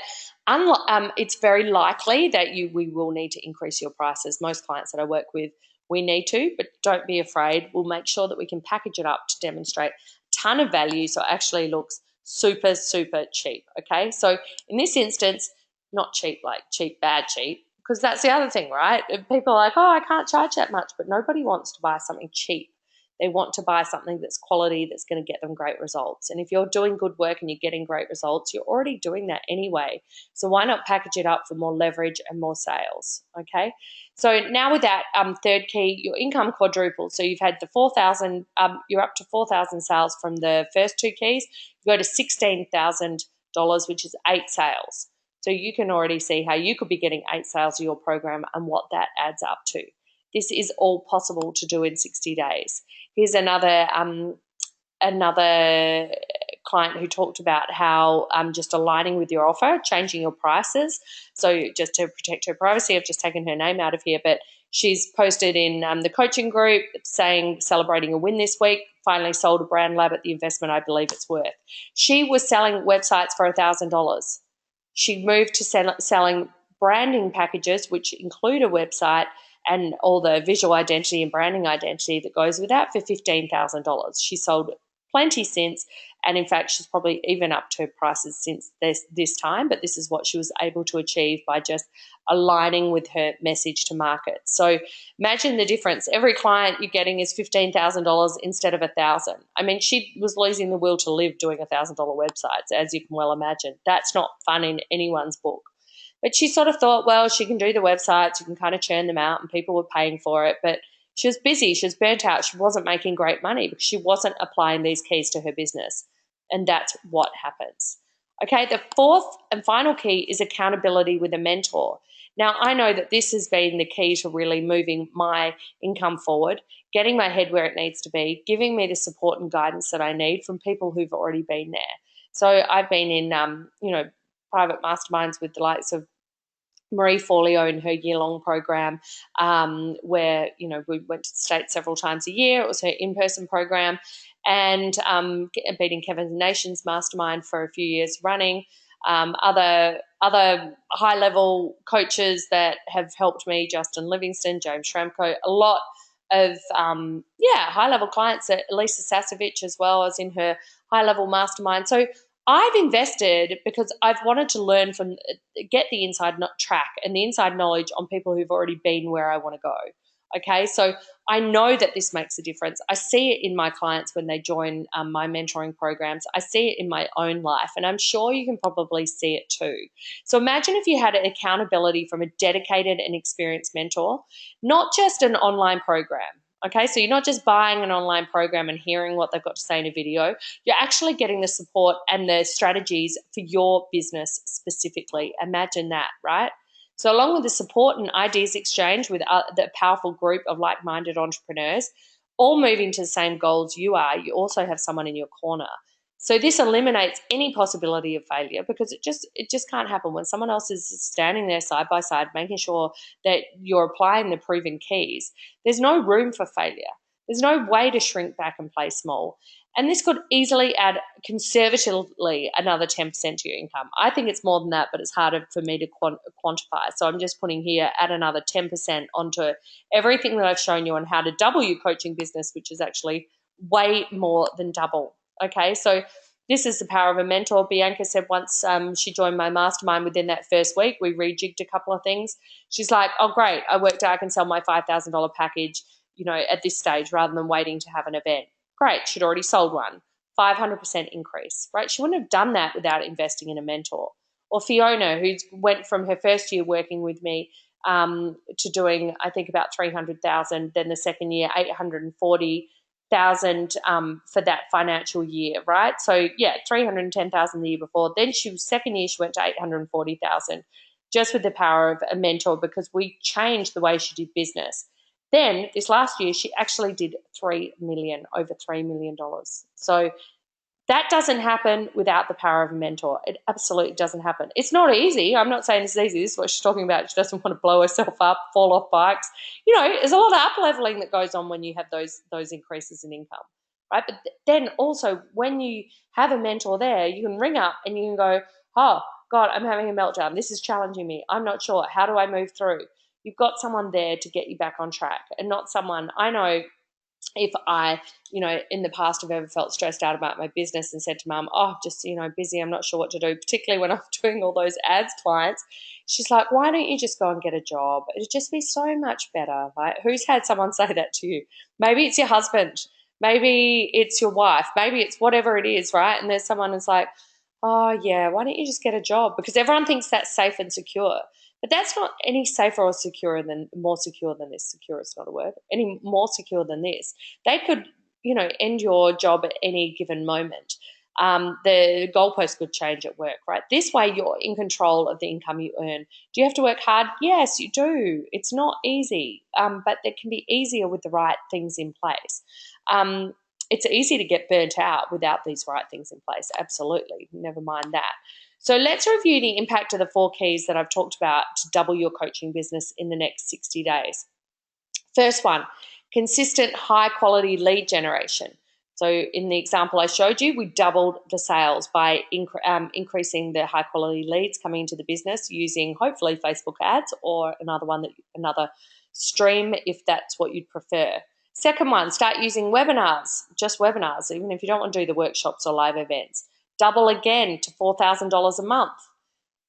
it's very likely that we will need to increase your prices. Most clients that I work with, we need to, but don't be afraid. We'll make sure that we can package it up to demonstrate a ton of value so it actually looks super, super cheap, okay? So in this instance, not cheap like cheap, bad cheap, because that's the other thing, right? People are like, oh, I can't charge that much, but nobody wants to buy something cheap. They want to buy something that's quality, that's going to get them great results. And if you're doing good work and you're getting great results, you're already doing that anyway. So why not package it up for more leverage and more sales, okay? So now with that third key, your income quadruples. So you've had the 4,000, you're up to 4,000 sales from the first 2 keys. You go to $16,000, which is 8 sales. So you can already see how you could be getting 8 sales of your program and what that adds up to. This is all possible to do in 60 days. Here's another client who talked about how just aligning with your offer, changing your prices. So just to protect her privacy, I've just taken her name out of here, but she's posted in the coaching group saying celebrating a win this week, finally sold a brand lab at the investment I believe it's worth. She was selling websites for $1,000. She moved to selling branding packages, which include a website and all the visual identity and branding identity that goes with that, for $15,000. She sold plenty since, and in fact she's probably even upped her prices since this time, but this is what she was able to achieve by just aligning with her message to market. So imagine the difference. Every client you're getting is $15,000 instead of $1,000. I mean, she was losing the will to live doing $1,000 websites, as you can well imagine. That's not fun in anyone's book. But she sort of thought, well, she can do the websites, you can kind of churn them out, and people were paying for it. But she was busy, she was burnt out, she wasn't making great money because she wasn't applying these keys to her business. And that's what happens. Okay, the fourth and final key is accountability with a mentor. Now, I know that this has been the key to really moving my income forward, getting my head where it needs to be, giving me the support and guidance that I need from people who've already been there. So I've been in, private masterminds with the likes of Marie Forleo in her year-long program, where we went to the States several times a year. It was her in-person program, and been in Kevin Nation's mastermind for a few years running. Other high-level coaches that have helped me: Justin Livingston, James Schramko, a lot of high-level clients. Lisa Sasovich as well as in her high-level mastermind. So I've invested because I've wanted to learn from, get the inside track and the inside knowledge on people who've already been where I want to go. Okay, so I know that this makes a difference. I see it in my clients when they join my mentoring programs. I see it in my own life, and I'm sure you can probably see it too. So imagine if you had accountability from a dedicated and experienced mentor, not just an online program. Okay, so you're not just buying an online program and hearing what they've got to say in a video. You're actually getting the support and the strategies for your business specifically. Imagine that, right? So along with the support and ideas exchange with the powerful group of like-minded entrepreneurs, all moving to the same goals you are, you also have someone in your corner. So this eliminates any possibility of failure because it just can't happen when someone else is standing there side by side, making sure that you're applying the proven keys. There's no room for failure. There's no way to shrink back and play small. And this could easily add conservatively another 10% to your income. I think it's more than that, but it's harder for me to quantify. So I'm just putting here, add another 10% onto everything that I've shown you on how to double your coaching business, which is actually way more than double. Okay, so this is the power of a mentor. Bianca said once she joined my mastermind, within that first week, we rejigged a couple of things. She's like, oh, great, I worked out I can sell my $5,000 package, at this stage rather than waiting to have an event. Great, she'd already sold one. 500% increase, right? She wouldn't have done that without investing in a mentor. Or Fiona, who went from her first year working with me to doing, I think, about 300,000, then the second year, 840,000 for that financial year, right? So yeah, 310,000 the year before. Then second year she went to 840,000, just with the power of a mentor, because we changed the way she did business. Then this last year she actually did over $3 million. So that doesn't happen without the power of a mentor. It absolutely doesn't happen. It's not easy. I'm not saying it's easy. This is what she's talking about. She doesn't want to blow herself up, fall off bikes. There's a lot of up-leveling that goes on when you have those increases in income, right? But then also when you have a mentor there, you can ring up and you can go, oh, God, I'm having a meltdown. This is challenging me. I'm not sure. How do I move through? You've got someone there to get you back on track, and not someone, I know if I, in the past have ever felt stressed out about my business and said to mum, oh, just, busy, I'm not sure what to do, particularly when I'm doing all those ads clients, she's like, why don't you just go and get a job? It'd just be so much better. Like, who's had someone say that to you? Maybe it's your husband. Maybe it's your wife. Maybe it's whatever it is, right? And there's someone who's like, oh, yeah, why don't you just get a job? Because everyone thinks that's safe and secure. But that's not any safer or more secure than this. Secure is not a word. Any more secure than this. They could, end your job at any given moment. The goalpost could change at work, right? This way you're in control of the income you earn. Do you have to work hard? Yes, you do. It's not easy, but it can be easier with the right things in place. It's easy to get burnt out without these right things in place. Absolutely. Never mind that. So let's review the impact of the 4 keys that I've talked about to double your coaching business in the next 60 days. First one, consistent high quality lead generation. So in the example I showed you, we doubled the sales by increasing the high quality leads coming into the business using hopefully Facebook ads or another stream if that's what you'd prefer. Second one, start using webinars, just webinars, even if you don't want to do the workshops or live events. Double again to $4,000 a month.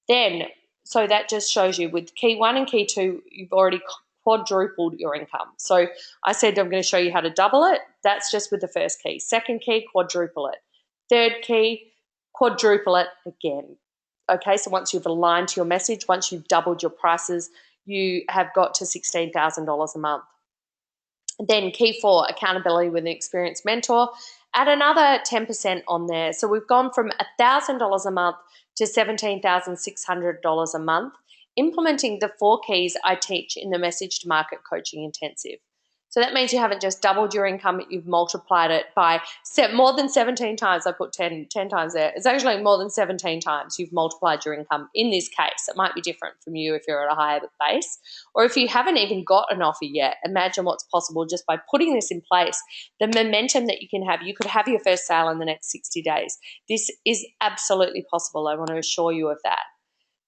Then, so that just shows you with key 1 and key 2, you've already quadrupled your income. So I said I'm going to show you how to double it. That's just with the first key. Second key, quadruple it. Third key, quadruple it again. Okay, so once you've aligned to your message, once you've doubled your prices, you have got to $16,000 a month. Then key 4, accountability with an experienced mentor. Add another 10% on there. So we've gone from $1,000 a month to $17,600 a month, implementing the 4 keys I teach in the Message to Market Coaching Intensive. So that means you haven't just doubled your income, you've multiplied it by more than 17 times. I put 10 times there. It's actually more than 17 times you've multiplied your income in this case. It might be different from you if you're at a higher base. Or if you haven't even got an offer yet, imagine what's possible just by putting this in place. The momentum that you can have, you could have your first sale in the next 60 days. This is absolutely possible. I want to assure you of that.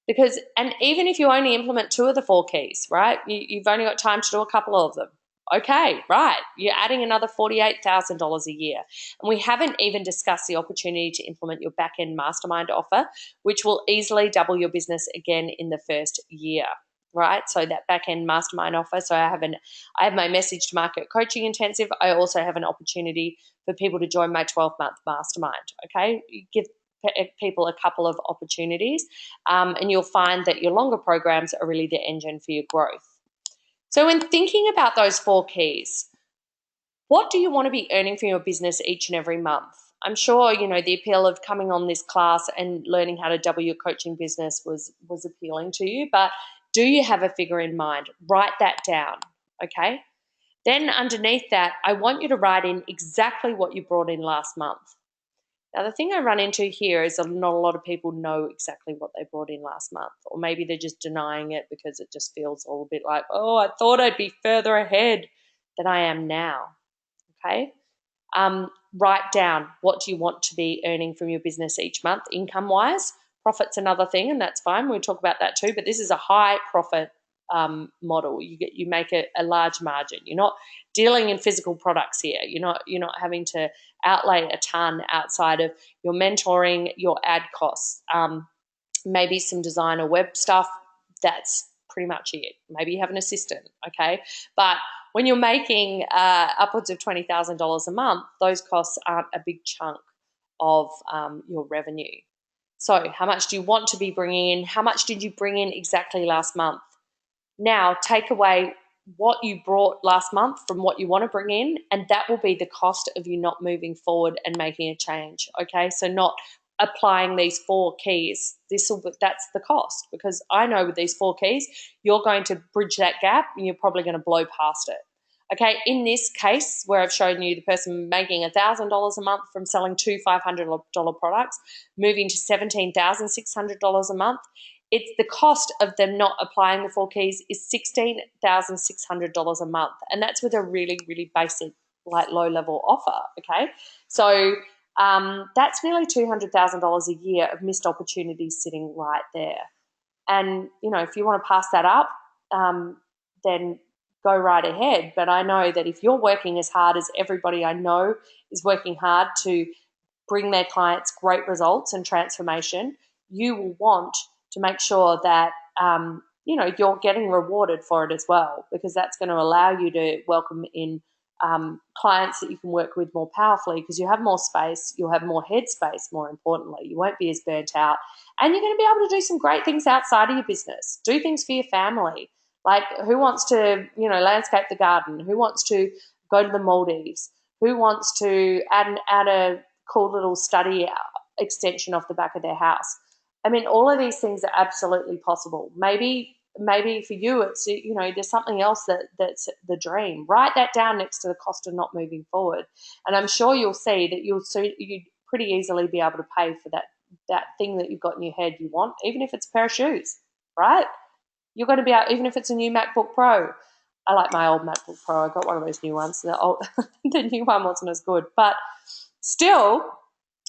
Because, and even if you only implement 2 of the 4 keys, right, you've only got time to do a couple of them. Okay, right, you're adding another $48,000 a year. And we haven't even discussed the opportunity to implement your back-end mastermind offer, which will easily double your business again in the first year, right? So that back-end mastermind offer. So I have my Message to Market Coaching Intensive. I also have an opportunity for people to join my 12-month mastermind, okay? You give people a couple of opportunities, and you'll find that your longer programs are really the engine for your growth. So when thinking about those 4 keys, what do you want to be earning from your business each and every month? I'm sure, the appeal of coming on this class and learning how to double your coaching business was appealing to you, but do you have a figure in mind? Write that down, okay? Then underneath that, I want you to write in exactly what you brought in last month. Now, the thing I run into here is that not a lot of people know exactly what they brought in last month, or maybe they're just denying it because it just feels all a bit like, oh, I thought I'd be further ahead than I am now, okay? Write down what do you want to be earning from your business each month, income-wise. Profit's another thing, and that's fine. We'll talk about that too, but this is a high profit model. You make a large margin. You're not dealing in physical products here. You're not having to outlay a ton outside of your mentoring, your ad costs, maybe some design or web stuff. That's pretty much it. Maybe you have an assistant, okay? But when you're making upwards of $20,000 a month, those costs aren't a big chunk of your revenue. So how much do you want to be bringing in? How much did you bring in exactly last month? Now take away what you brought last month from what you want to bring in, and that will be the cost of you not moving forward and making a change, okay? So not applying these 4 keys. That's the cost, because I know with these 4 keys, you're going to bridge that gap and you're probably going to blow past it. Okay, in this case where I've shown you the person making $1,000 a month from selling 2 $500 products, moving to $17,600 a month, it's the cost of them not applying the 4 keys is $16,600 a month, and that's with a really, really basic, like low-level offer. Okay, so that's nearly $200,000 a year of missed opportunities sitting right there. And if you want to pass that up, then go right ahead. But I know that if you're working as hard as everybody I know is working hard to bring their clients great results and transformation, you will want to make sure that you're getting rewarded for it as well, because that's going to allow you to welcome in clients that you can work with more powerfully, because you have more space, you'll have more headspace, more importantly. You won't be as burnt out, and you're going to be able to do some great things outside of your business. Do things for your family. Like, who wants to, landscape the garden? Who wants to go to the Maldives? Who wants to add a cool little study extension off the back of their house. I mean, all of these things are absolutely possible. Maybe for you, it's, there's something else that's the dream. Write that down next to the cost of not moving forward, and I'm sure you'll see that you'd pretty easily be able to pay for that thing that you've got in your head you want, even if it's a pair of shoes, right? You're going to be out, even if it's a new MacBook Pro. I like my old MacBook Pro. I got one of those new ones. The new one wasn't as good, but still,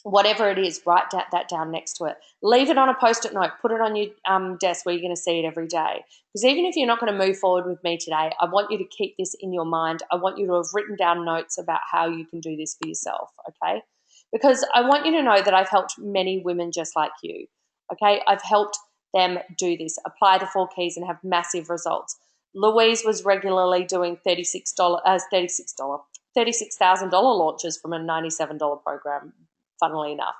whatever it is, write that down next to it. Leave it on a Post-it note. Put it on your desk where you're going to see it every day. Because even if you're not going to move forward with me today, I want you to keep this in your mind. I want you to have written down notes about how you can do this for yourself, okay? Because I want you to know that I've helped many women just like you, okay? I've helped them do this, apply the 4 keys and have massive results. Louise was regularly doing $36,000 launches from a $97 program, funnily enough.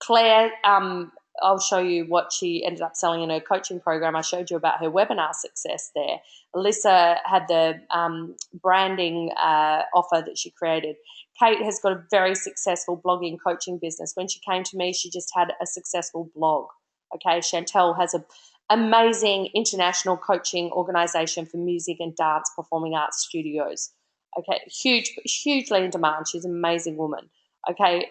Claire, I'll show you what she ended up selling in her coaching program. I showed you about her webinar success there. Alyssa had the branding offer that she created. Kate has got a very successful blogging coaching business. When she came to me, she just had a successful blog. Okay, Chantel has an amazing international coaching organization for music and dance performing arts studios. Okay, hugely in demand. She's an amazing woman. Okay,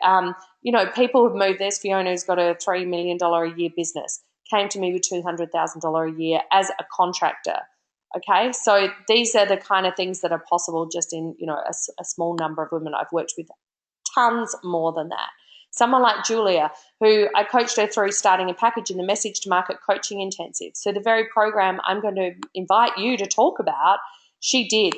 people have moved. There's Fiona, who's got a $3 million a year business, came to me with $200,000 a year as a contractor. Okay, so these are the kind of things that are possible just in, a small number of women. I've worked with tons more than that. Someone like Julia, who I coached her through starting a package in the Message to Market Coaching Intensive. So the very program I'm going to invite you to talk about, she did.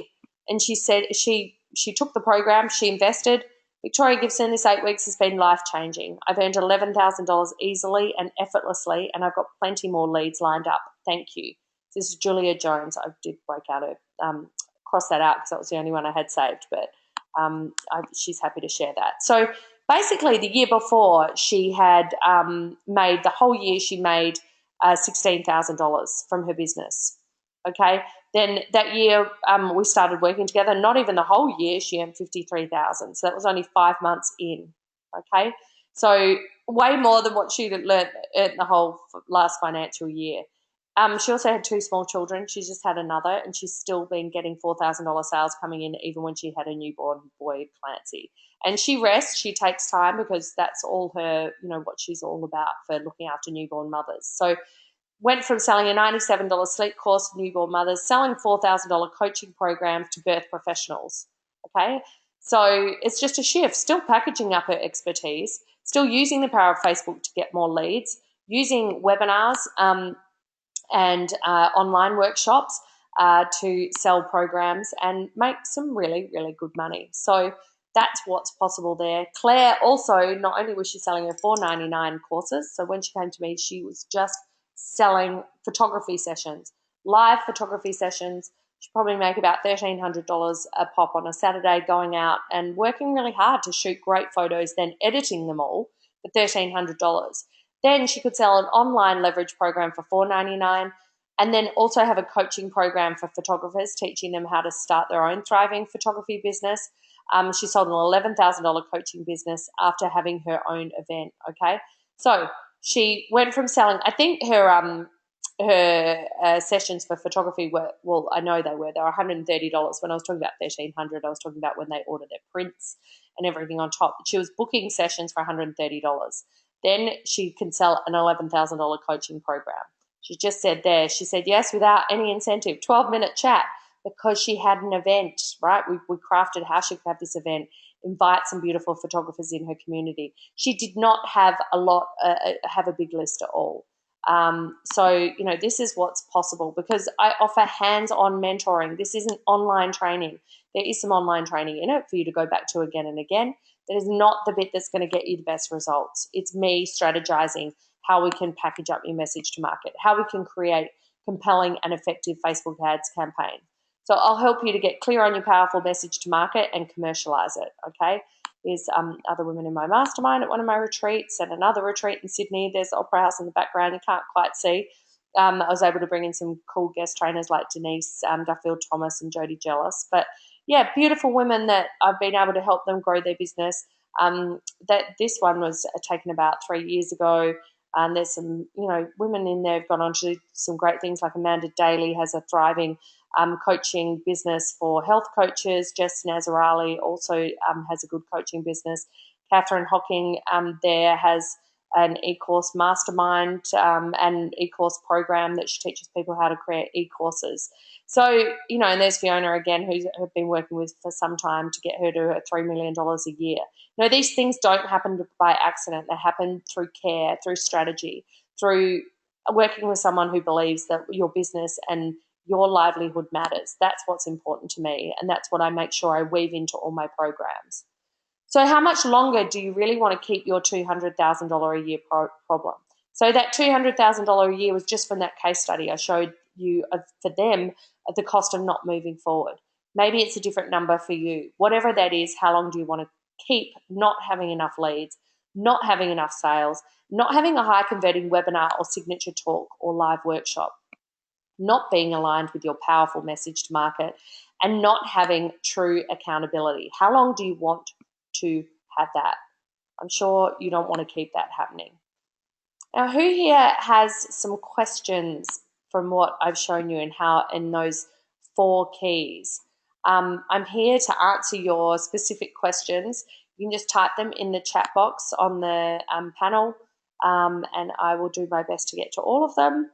And she said she took the program, she invested. Victoria Gibson, this 8 weeks has been life-changing. I've earned $11,000 easily and effortlessly, and I've got plenty more leads lined up. Thank you. This is Julia Jones. I did break out cross that out because that was the only one I had saved, but she's happy to share that. So basically the year before she had made, the whole year she made $16,000 from her business. Okay. Then that year we started working together. Not even the whole year, she earned $53,000. So that was only 5 months in. Okay. So way more than what she'd learned in the whole last financial year. She also had 2 small children. She's just had another, and she's still been getting $4,000 sales coming in even when she had a newborn boy, Clancy. And she rests, she takes time because that's all her, what she's all about for looking after newborn mothers. So went from selling a $97 sleep course for newborn mothers, selling $4,000 coaching programs to birth professionals, okay? So it's just a shift, still packaging up her expertise, still using the power of Facebook to get more leads, using webinars and online workshops to sell programs and make some really, really good money. So that's what's possible there. Claire also, not only was she selling her $4.99 courses, so when she came to me, she was just selling photography sessions, live photography sessions. She probably make about $1,300 a pop on a Saturday, going out and working really hard to shoot great photos, then editing them all for $1,300. Then she could sell an online leverage program for $4.99 and then also have a coaching program for photographers, teaching them how to start their own thriving photography business. She sold an $11,000 coaching business after having her own event, okay? So she went from selling, I think her sessions for photography were, well, I know they were $130. When I was talking about $1,300, I was talking about when they ordered their prints and everything on top. She was booking sessions for $130. Then she can sell an $11,000 coaching program. She just said there, she said yes without any incentive, 12-minute chat, because she had an event, right? We crafted how she could have this event, invite some beautiful photographers in her community. She did not have have a big list at all. So, this is what's possible because I offer hands-on mentoring. This isn't online training. There is some online training in it for you to go back to again and again. That is not the bit that's going to get you the best results. It's me strategizing how we can package up your message to market, how we can create compelling and effective Facebook ads campaign. So I'll help you to get clear on your powerful message to market and commercialize it, okay? There's other women in my mastermind at one of my retreats and another retreat in Sydney. There's the Opera House in the background. You can't quite see. I was able to bring in some cool guest trainers like Denise Duffield Thomas and Jodie Jealous. But, yeah, beautiful women that I've been able to help them grow their business. That this one was taken about 3 years ago. And there's some, women in there have gone on to do some great things. Like Amanda Daly has a thriving coaching business for health coaches. Jess Nazarali also has a good coaching business. Catherine Hocking there has an e-course mastermind and e-course program that she teaches people how to create e-courses. So, and there's Fiona again, who I've been working with for some time to get her to $3 million a year. These things don't happen by accident. They happen through care, through strategy, through working with someone who believes that your business and your livelihood matters. That's what's important to me, and that's what I make sure I weave into all my programs. So how much longer do you really want to keep your $200,000 a year problem? So that $200,000 a year was just from that case study I showed you for them at the cost of not moving forward. Maybe it's a different number for you. Whatever that is, how long do you want to keep not having enough leads, not having enough sales, not having a high converting webinar or signature talk or live workshop, not being aligned with your powerful message to market, and not having true accountability? How long do you want to have that? I'm sure you don't want to keep that happening. Now, who here has some questions from what I've shown you and how in those 4 keys? I'm here to answer your specific questions. You can just type them in the chat box on the panel, and I will do my best to get to all of them.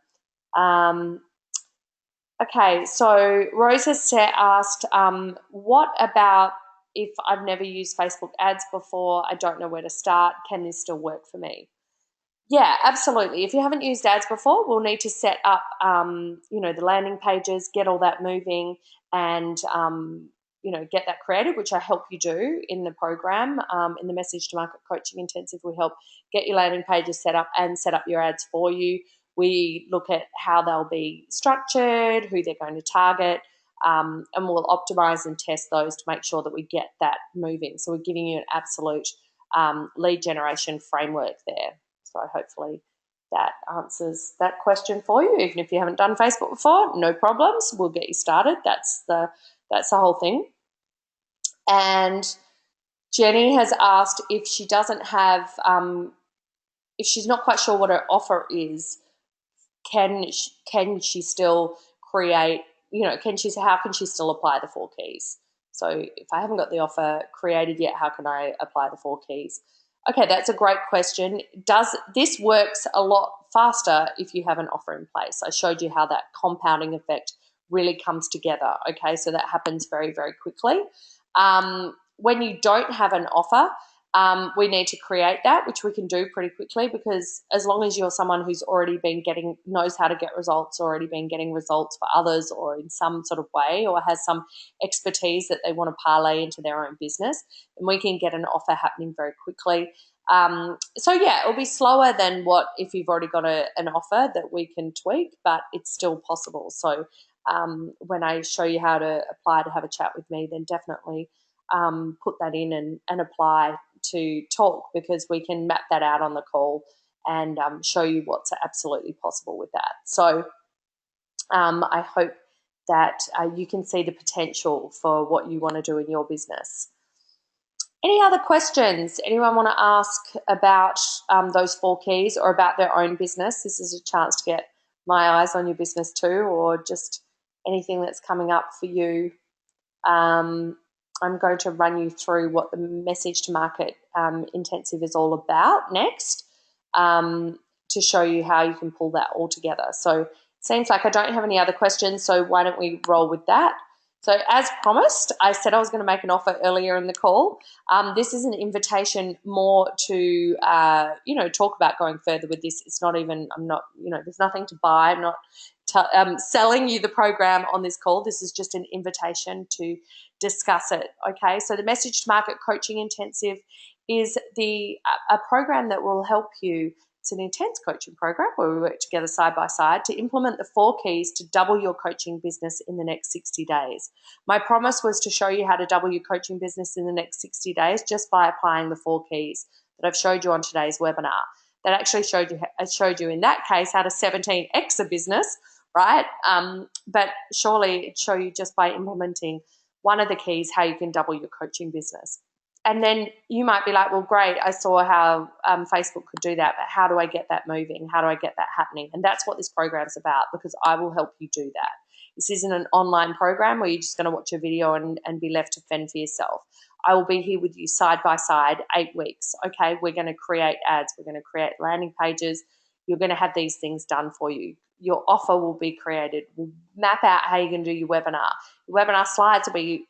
Okay, so Rose has asked, what about if I've never used Facebook ads before, I don't know where to start, can this still work for me? Yeah, absolutely. If you haven't used ads before, we'll need to set up, the landing pages, get all that moving, and, get that created, which I help you do in the program. In the Message to Market Coaching Intensive, we help get your landing pages set up and set up your ads for you. We look at how they'll be structured, who they're going to target, and we'll optimize and test those to make sure that we get that moving. So we're giving you an absolute lead generation framework there. So hopefully that answers that question for you. Even if you haven't done Facebook before, no problems. We'll get you started. That's the whole thing. And Jenny has asked if she doesn't have, if she's not quite sure what her offer is, can she still create, how can she still apply the 4 keys? So if I haven't got the offer created yet, how can I apply the 4 keys? Okay, that's a great question. This works a lot faster if you have an offer in place. I showed you how that compounding effect really comes together. Okay, so that happens very, very quickly. When you don't have an offer, we need to create that, which we can do pretty quickly, because as long as you're someone who's already been knows how to get results, already been getting results for others or in some sort of way, or has some expertise that they want to parlay into their own business, then we can get an offer happening very quickly. So yeah, it'll be slower than what if you've already got an offer that we can tweak, but it's still possible. So when I show you how to apply to have a chat with me, then definitely put that in and apply to talk, because we can map that out on the call and show you what's absolutely possible with that. So I hope that you can see the potential for what you want to do in your business. Any other questions? Anyone want to ask about those 4 keys or about their own business? This is a chance to get my eyes on your business too, or just anything that's coming up for you. I'm going to run you through what the Message to Market Intensive is all about next, to show you how you can pull that all together. So it seems like I don't have any other questions, so why don't we roll with that? So as promised, I said I was going to make an offer earlier in the call. This is an invitation more to, talk about going further with this. It's not even, there's nothing to buy. I'm not selling you the program on this call. This is just an invitation to discuss it. Okay, so the Message to Market Coaching Intensive is a program that will help you. It's an intense coaching program where we work together side by side to implement the 4 keys to double your coaching business in the next 60 days. My promise was to show you how to double your coaching business in the next 60 days just by applying the 4 keys that I've showed you on today's webinar. That actually showed you in that case how to 17x a business, right? But surely it showed you just by implementing one of the keys how you can double your coaching business. and then you might be like, well, great, I saw how Facebook could do that, but how do I get that moving? How do I get that happening? And that's what this program's about, because I will help you do that. This isn't an online program where you're just going to watch a video and be left to fend for yourself. I will be here with you side by side, 8 weeks. Okay, we're going to create ads. We're going to create landing pages. You're going to have these things done for you. Your offer will be created. We'll map out how you're going to do your webinar. Your webinar slides will be,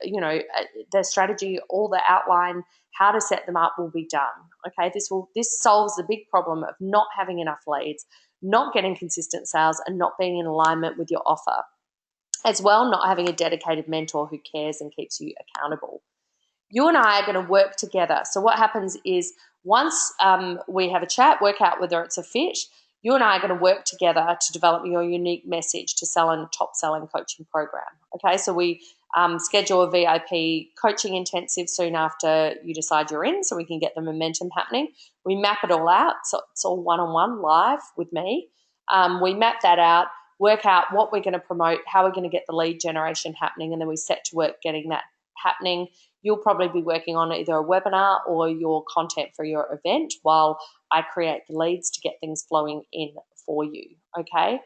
the strategy, all the outline, how to set them up will be done. Okay, this solves the big problem of not having enough leads, not getting consistent sales, and not being in alignment with your offer. As well, not having a dedicated mentor who cares and keeps you accountable. You and I are going to work together. So what happens is once we have a chat, work out whether it's a fit, you and I are going to work together to develop your unique message to sell in a top-selling coaching program. Okay, so we schedule a VIP coaching intensive soon after you decide you're in, so we can get the momentum happening. We map it all out, so it's all one-on-one live with me. We map that out, work out what we're going to promote, how we're going to get the lead generation happening, and then we set to work getting that happening. You'll probably be working on either a webinar or your content for your event while I create the leads to get things flowing in for you, okay?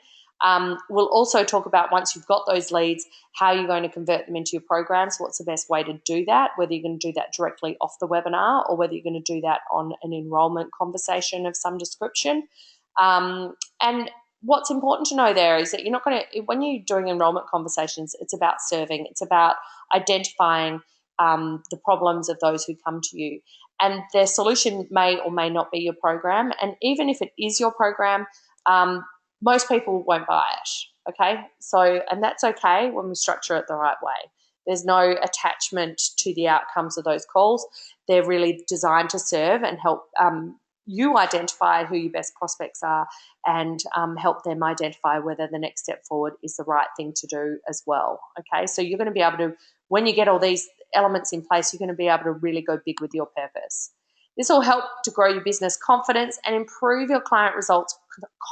We'll also talk about, once you've got those leads, how you're going to convert them into your programs, what's the best way to do that, whether you're going to do that directly off the webinar or whether you're going to do that on an enrollment conversation of some description. And what's important to know there is that you're not going to, when you're doing enrollment conversations, it's about serving, it's about identifying the problems of those who come to you. And their solution may or may not be your program. And even if it is your program, most people won't buy it, okay? So, and that's okay when we structure it the right way. There's no attachment to the outcomes of those calls. They're really designed to serve and help you identify who your best prospects are and help them identify whether the next step forward is the right thing to do as well, okay? So you're going to be able to, when you get all these elements in place, you're going to be able to really go big with your purpose. This will help to grow your business confidence and improve your client results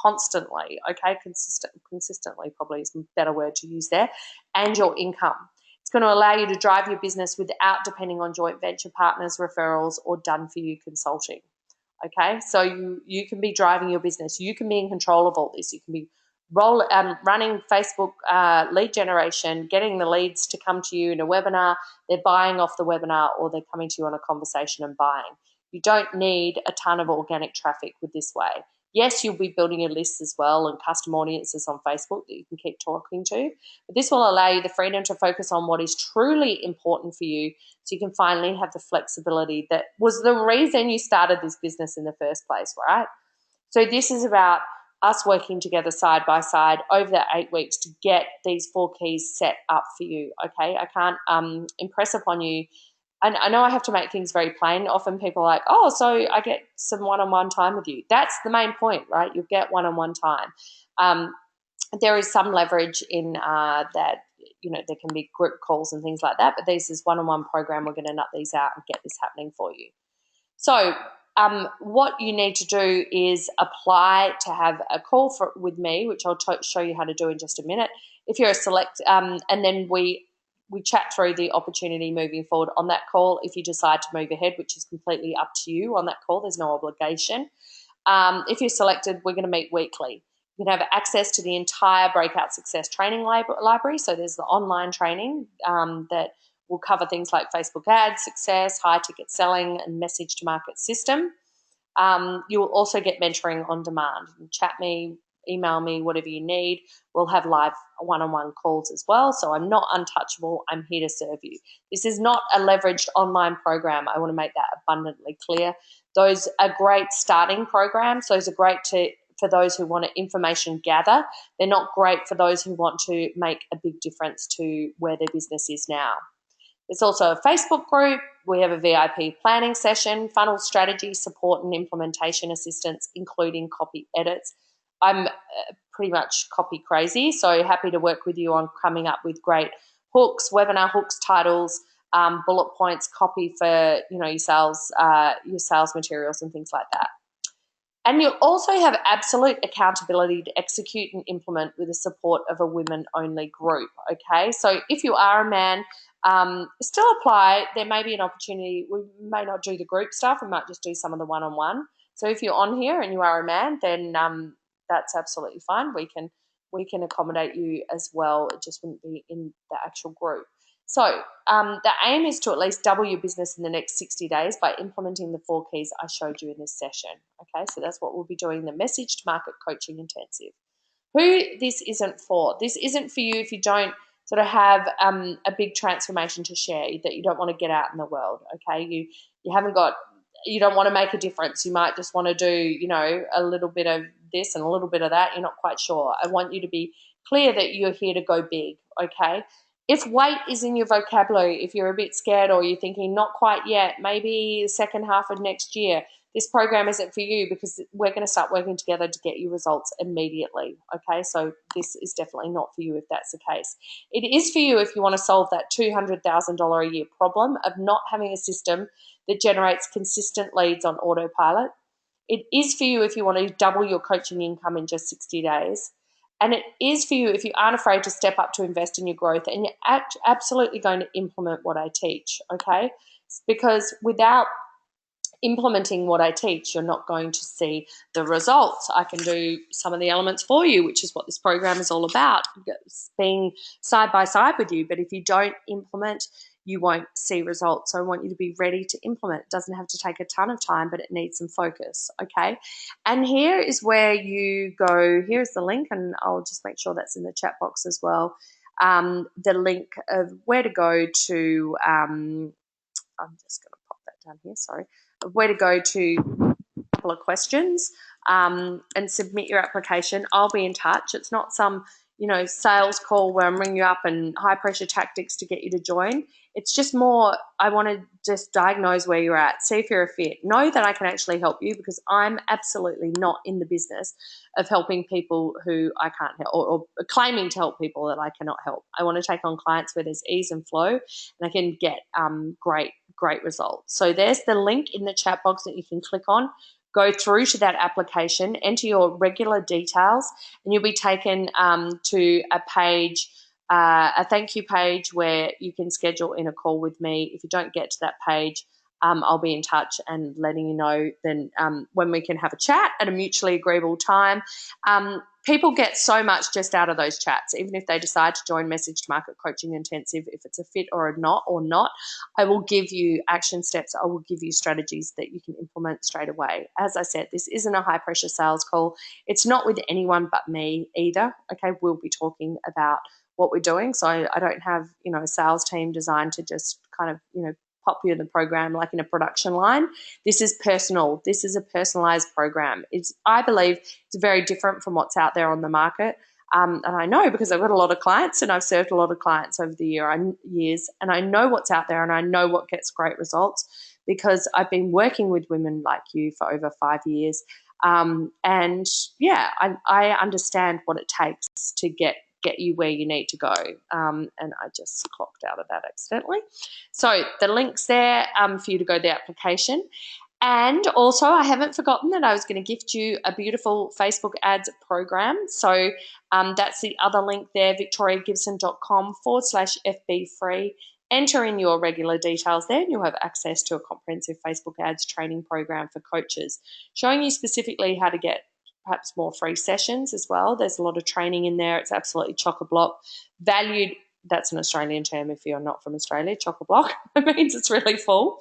constantly, okay? Consistently probably is a better word to use there, and your income. It's going to allow you to drive your business without depending on joint venture partners, referrals, or done-for-you consulting, okay? So you can be driving your business. You can be in control of all this. You can be running Facebook lead generation, getting the leads to come to you in a webinar. They're buying off the webinar or they're coming to you on a conversation and buying. You don't need a ton of organic traffic with this way. Yes, you'll be building your lists as well and custom audiences on Facebook that you can keep talking to, but this will allow you the freedom to focus on what is truly important for you, so you can finally have the flexibility that was the reason you started this business in the first place, right? So this is about us working together side by side over the 8 weeks to get these 4 keys set up for you, okay? I can't impress upon you. I know I have to make things very plain. Often people are like, oh, so I get some one-on-one time with you. That's the main point, right? You'll get one-on-one time. There is some leverage in that, there can be group calls and things like that, but this is one-on-one program. We're going to nut these out and get this happening for you. So what you need to do is apply to have a call with me, which I'll show you how to do in just a minute. If you're a select, and then we chat through the opportunity moving forward on that call. If you decide to move ahead, which is completely up to you on that call, there's no obligation. If you're selected, we're going to meet weekly. You can have access to the entire Breakout Success training library. So there's the online training that will cover things like Facebook ads, success, high ticket selling, and message to market system. You will also get mentoring on demand. You can chat me, email me, whatever you need. We'll have live one-on-one calls as well. So I'm not untouchable. I'm here to serve you. This is not a leveraged online program. I want to make that abundantly clear. Those are great starting programs. Those are great for those who want to information gather. They're not great for those who want to make a big difference to where their business is now. There's also a Facebook group. We have a VIP planning session, funnel strategy, support and implementation assistance, including copy edits. I'm pretty much copy crazy, so happy to work with you on coming up with great hooks, webinar hooks, titles, bullet points, copy for your sales materials and things like that. And you'll also have absolute accountability to execute and implement with the support of a women-only group, okay? So if you are a man Still apply. There may be an opportunity. We may not do the group stuff. We might just do some of the one-on-one. So if you're on here and you are a man, then that's absolutely fine. We can accommodate you as well. It just wouldn't be in the actual group. So the aim is to at least double your business in the next 60 days by implementing the 4 keys I showed you in this session. Okay, so that's what we'll be doing, the Messaged Market Coaching Intensive. Who this isn't for. This isn't for you if you don't sort of have a big transformation to share that you don't want to get out in the world. Okay, you don't want to make a difference. You might just want to do a little bit of this and a little bit of that. You're not quite sure. I want you to be clear that you're here to go big. Okay. If weight is in your vocabulary, if you're a bit scared or you're thinking not quite yet, maybe the second half of next year, this program isn't for you because we're going to start working together to get you results immediately. Okay, so this is definitely not for you if that's the case. It is for you if you want to solve that $200,000 a year problem of not having a system that generates consistent leads on autopilot. It is for you if you want to double your coaching income in just 60 days. And it is for you if you aren't afraid to step up to invest in your growth and you're absolutely going to implement what I teach, okay? Because without implementing what I teach, you're not going to see the results. I can do some of the elements for you, which is what this program is all about, being side by side with you. But if you don't implement, you won't see results. So I want you to be ready to implement. It doesn't have to take a ton of time, but it needs some focus, okay? And here is where you go. Here's the link, and I'll just make sure that's in the chat box as well. The link of where to go to, I'm just going to pop that down here, sorry, where to go to a couple of questions and submit your application. I'll be in touch. It's not some sales call where I'm ringing you up and high pressure tactics to get you to join. It's just more, I want to just diagnose where you're at, see if you're a fit. Know that I can actually help you because I'm absolutely not in the business of helping people who I can't help or claiming to help people that I cannot help. I want to take on clients where there's ease and flow and I can get great results. So there's the link in the chat box that you can click on. Go through to that application, enter your regular details, and you'll be taken to a page, a thank you page where you can schedule in a call with me. If you don't get to that page, I'll be in touch and letting you know then when we can have a chat at a mutually agreeable time. People get so much just out of those chats, even if they decide to join Messaged Market Coaching Intensive, if it's a fit or not, I will give you action steps. I will give you strategies that you can implement straight away. As I said, this isn't a high pressure sales call. It's not with anyone but me either. Okay, we'll be talking about what we're doing. So I don't have, a sales team designed to just kind of, pop you in the program like in a production line. This is personal. This is a personalized program. I believe it's very different from what's out there on the market. And I know because I've got a lot of clients and I've served a lot of clients over the years, and I know what's out there and I know what gets great results because I've been working with women like you for over 5 years. And yeah, I understand what it takes to get you where you need to go. And I just clocked out of that accidentally. So the link's there for you to go the application. And also, I haven't forgotten that I was going to gift you a beautiful Facebook ads program. So that's the other link there, victoriagibson.com/FB free. Enter in your regular details there and you'll have access to a comprehensive Facebook ads training program for coaches, showing you specifically how to get perhaps more free sessions as well. There's a lot of training in there. It's absolutely chock-a-block. Valued, that's an Australian term if you're not from Australia, chock-a-block. It means it's really full.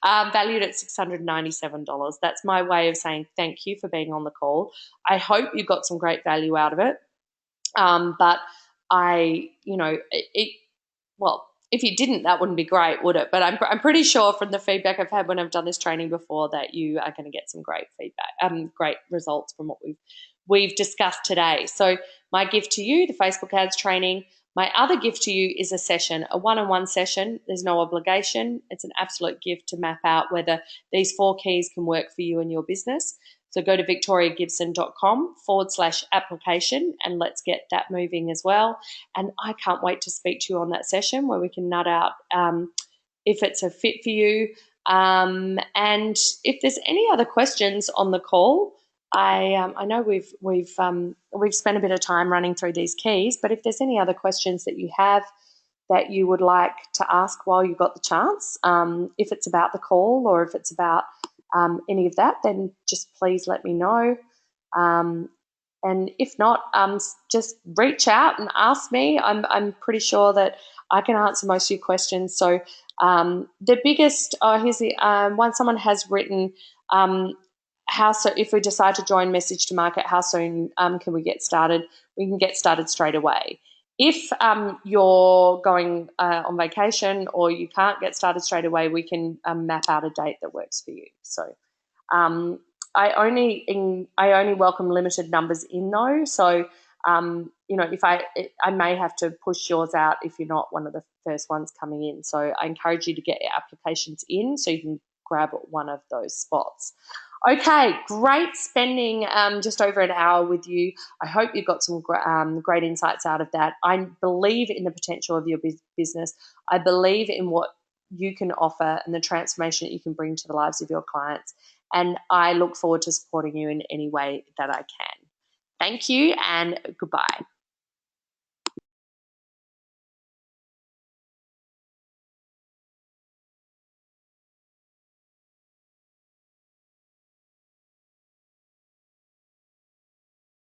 Valued at $697. That's my way of saying thank you for being on the call. I hope you got some great value out of it. But well, if you didn't, that wouldn't be great, would it? But I'm pretty sure from the feedback I've had when I've done this training before that you are going to get some great feedback, great results from what we've discussed today. So my gift to you, the Facebook ads training. My other gift to you is a session, a one-on-one session. There's no obligation. It's an absolute gift to map out whether these 4 keys can work for you and your business. So go to victoriagibson.com/application and let's get that moving as well. And I can't wait to speak to you on that session where we can nut out if it's a fit for you. And if there's any other questions on the call, I know we've spent a bit of time running through these keys, but if there's any other questions that you have, that you would like to ask while you've got the chance. If it's about the call or if it's about any of that, then just please let me know. And if not, just reach out and ask me. I'm pretty sure that I can answer most of your questions. So the biggest, here's the one someone has written, how so, if we decide to join Message to Market, how soon can we get started? We can get started straight away. If you're going on vacation or you can't get started straight away, we can map out a date that works for you. So I only welcome limited numbers in though. So if I may have to push yours out if you're not one of the first ones coming in. So I encourage you to get your applications in so you can grab one of those spots. Okay, great spending just over an hour with you. I hope you got some great insights out of that. I believe in the potential of your business. I believe in what you can offer and the transformation that you can bring to the lives of your clients. And I look forward to supporting you in any way that I can. Thank you and goodbye.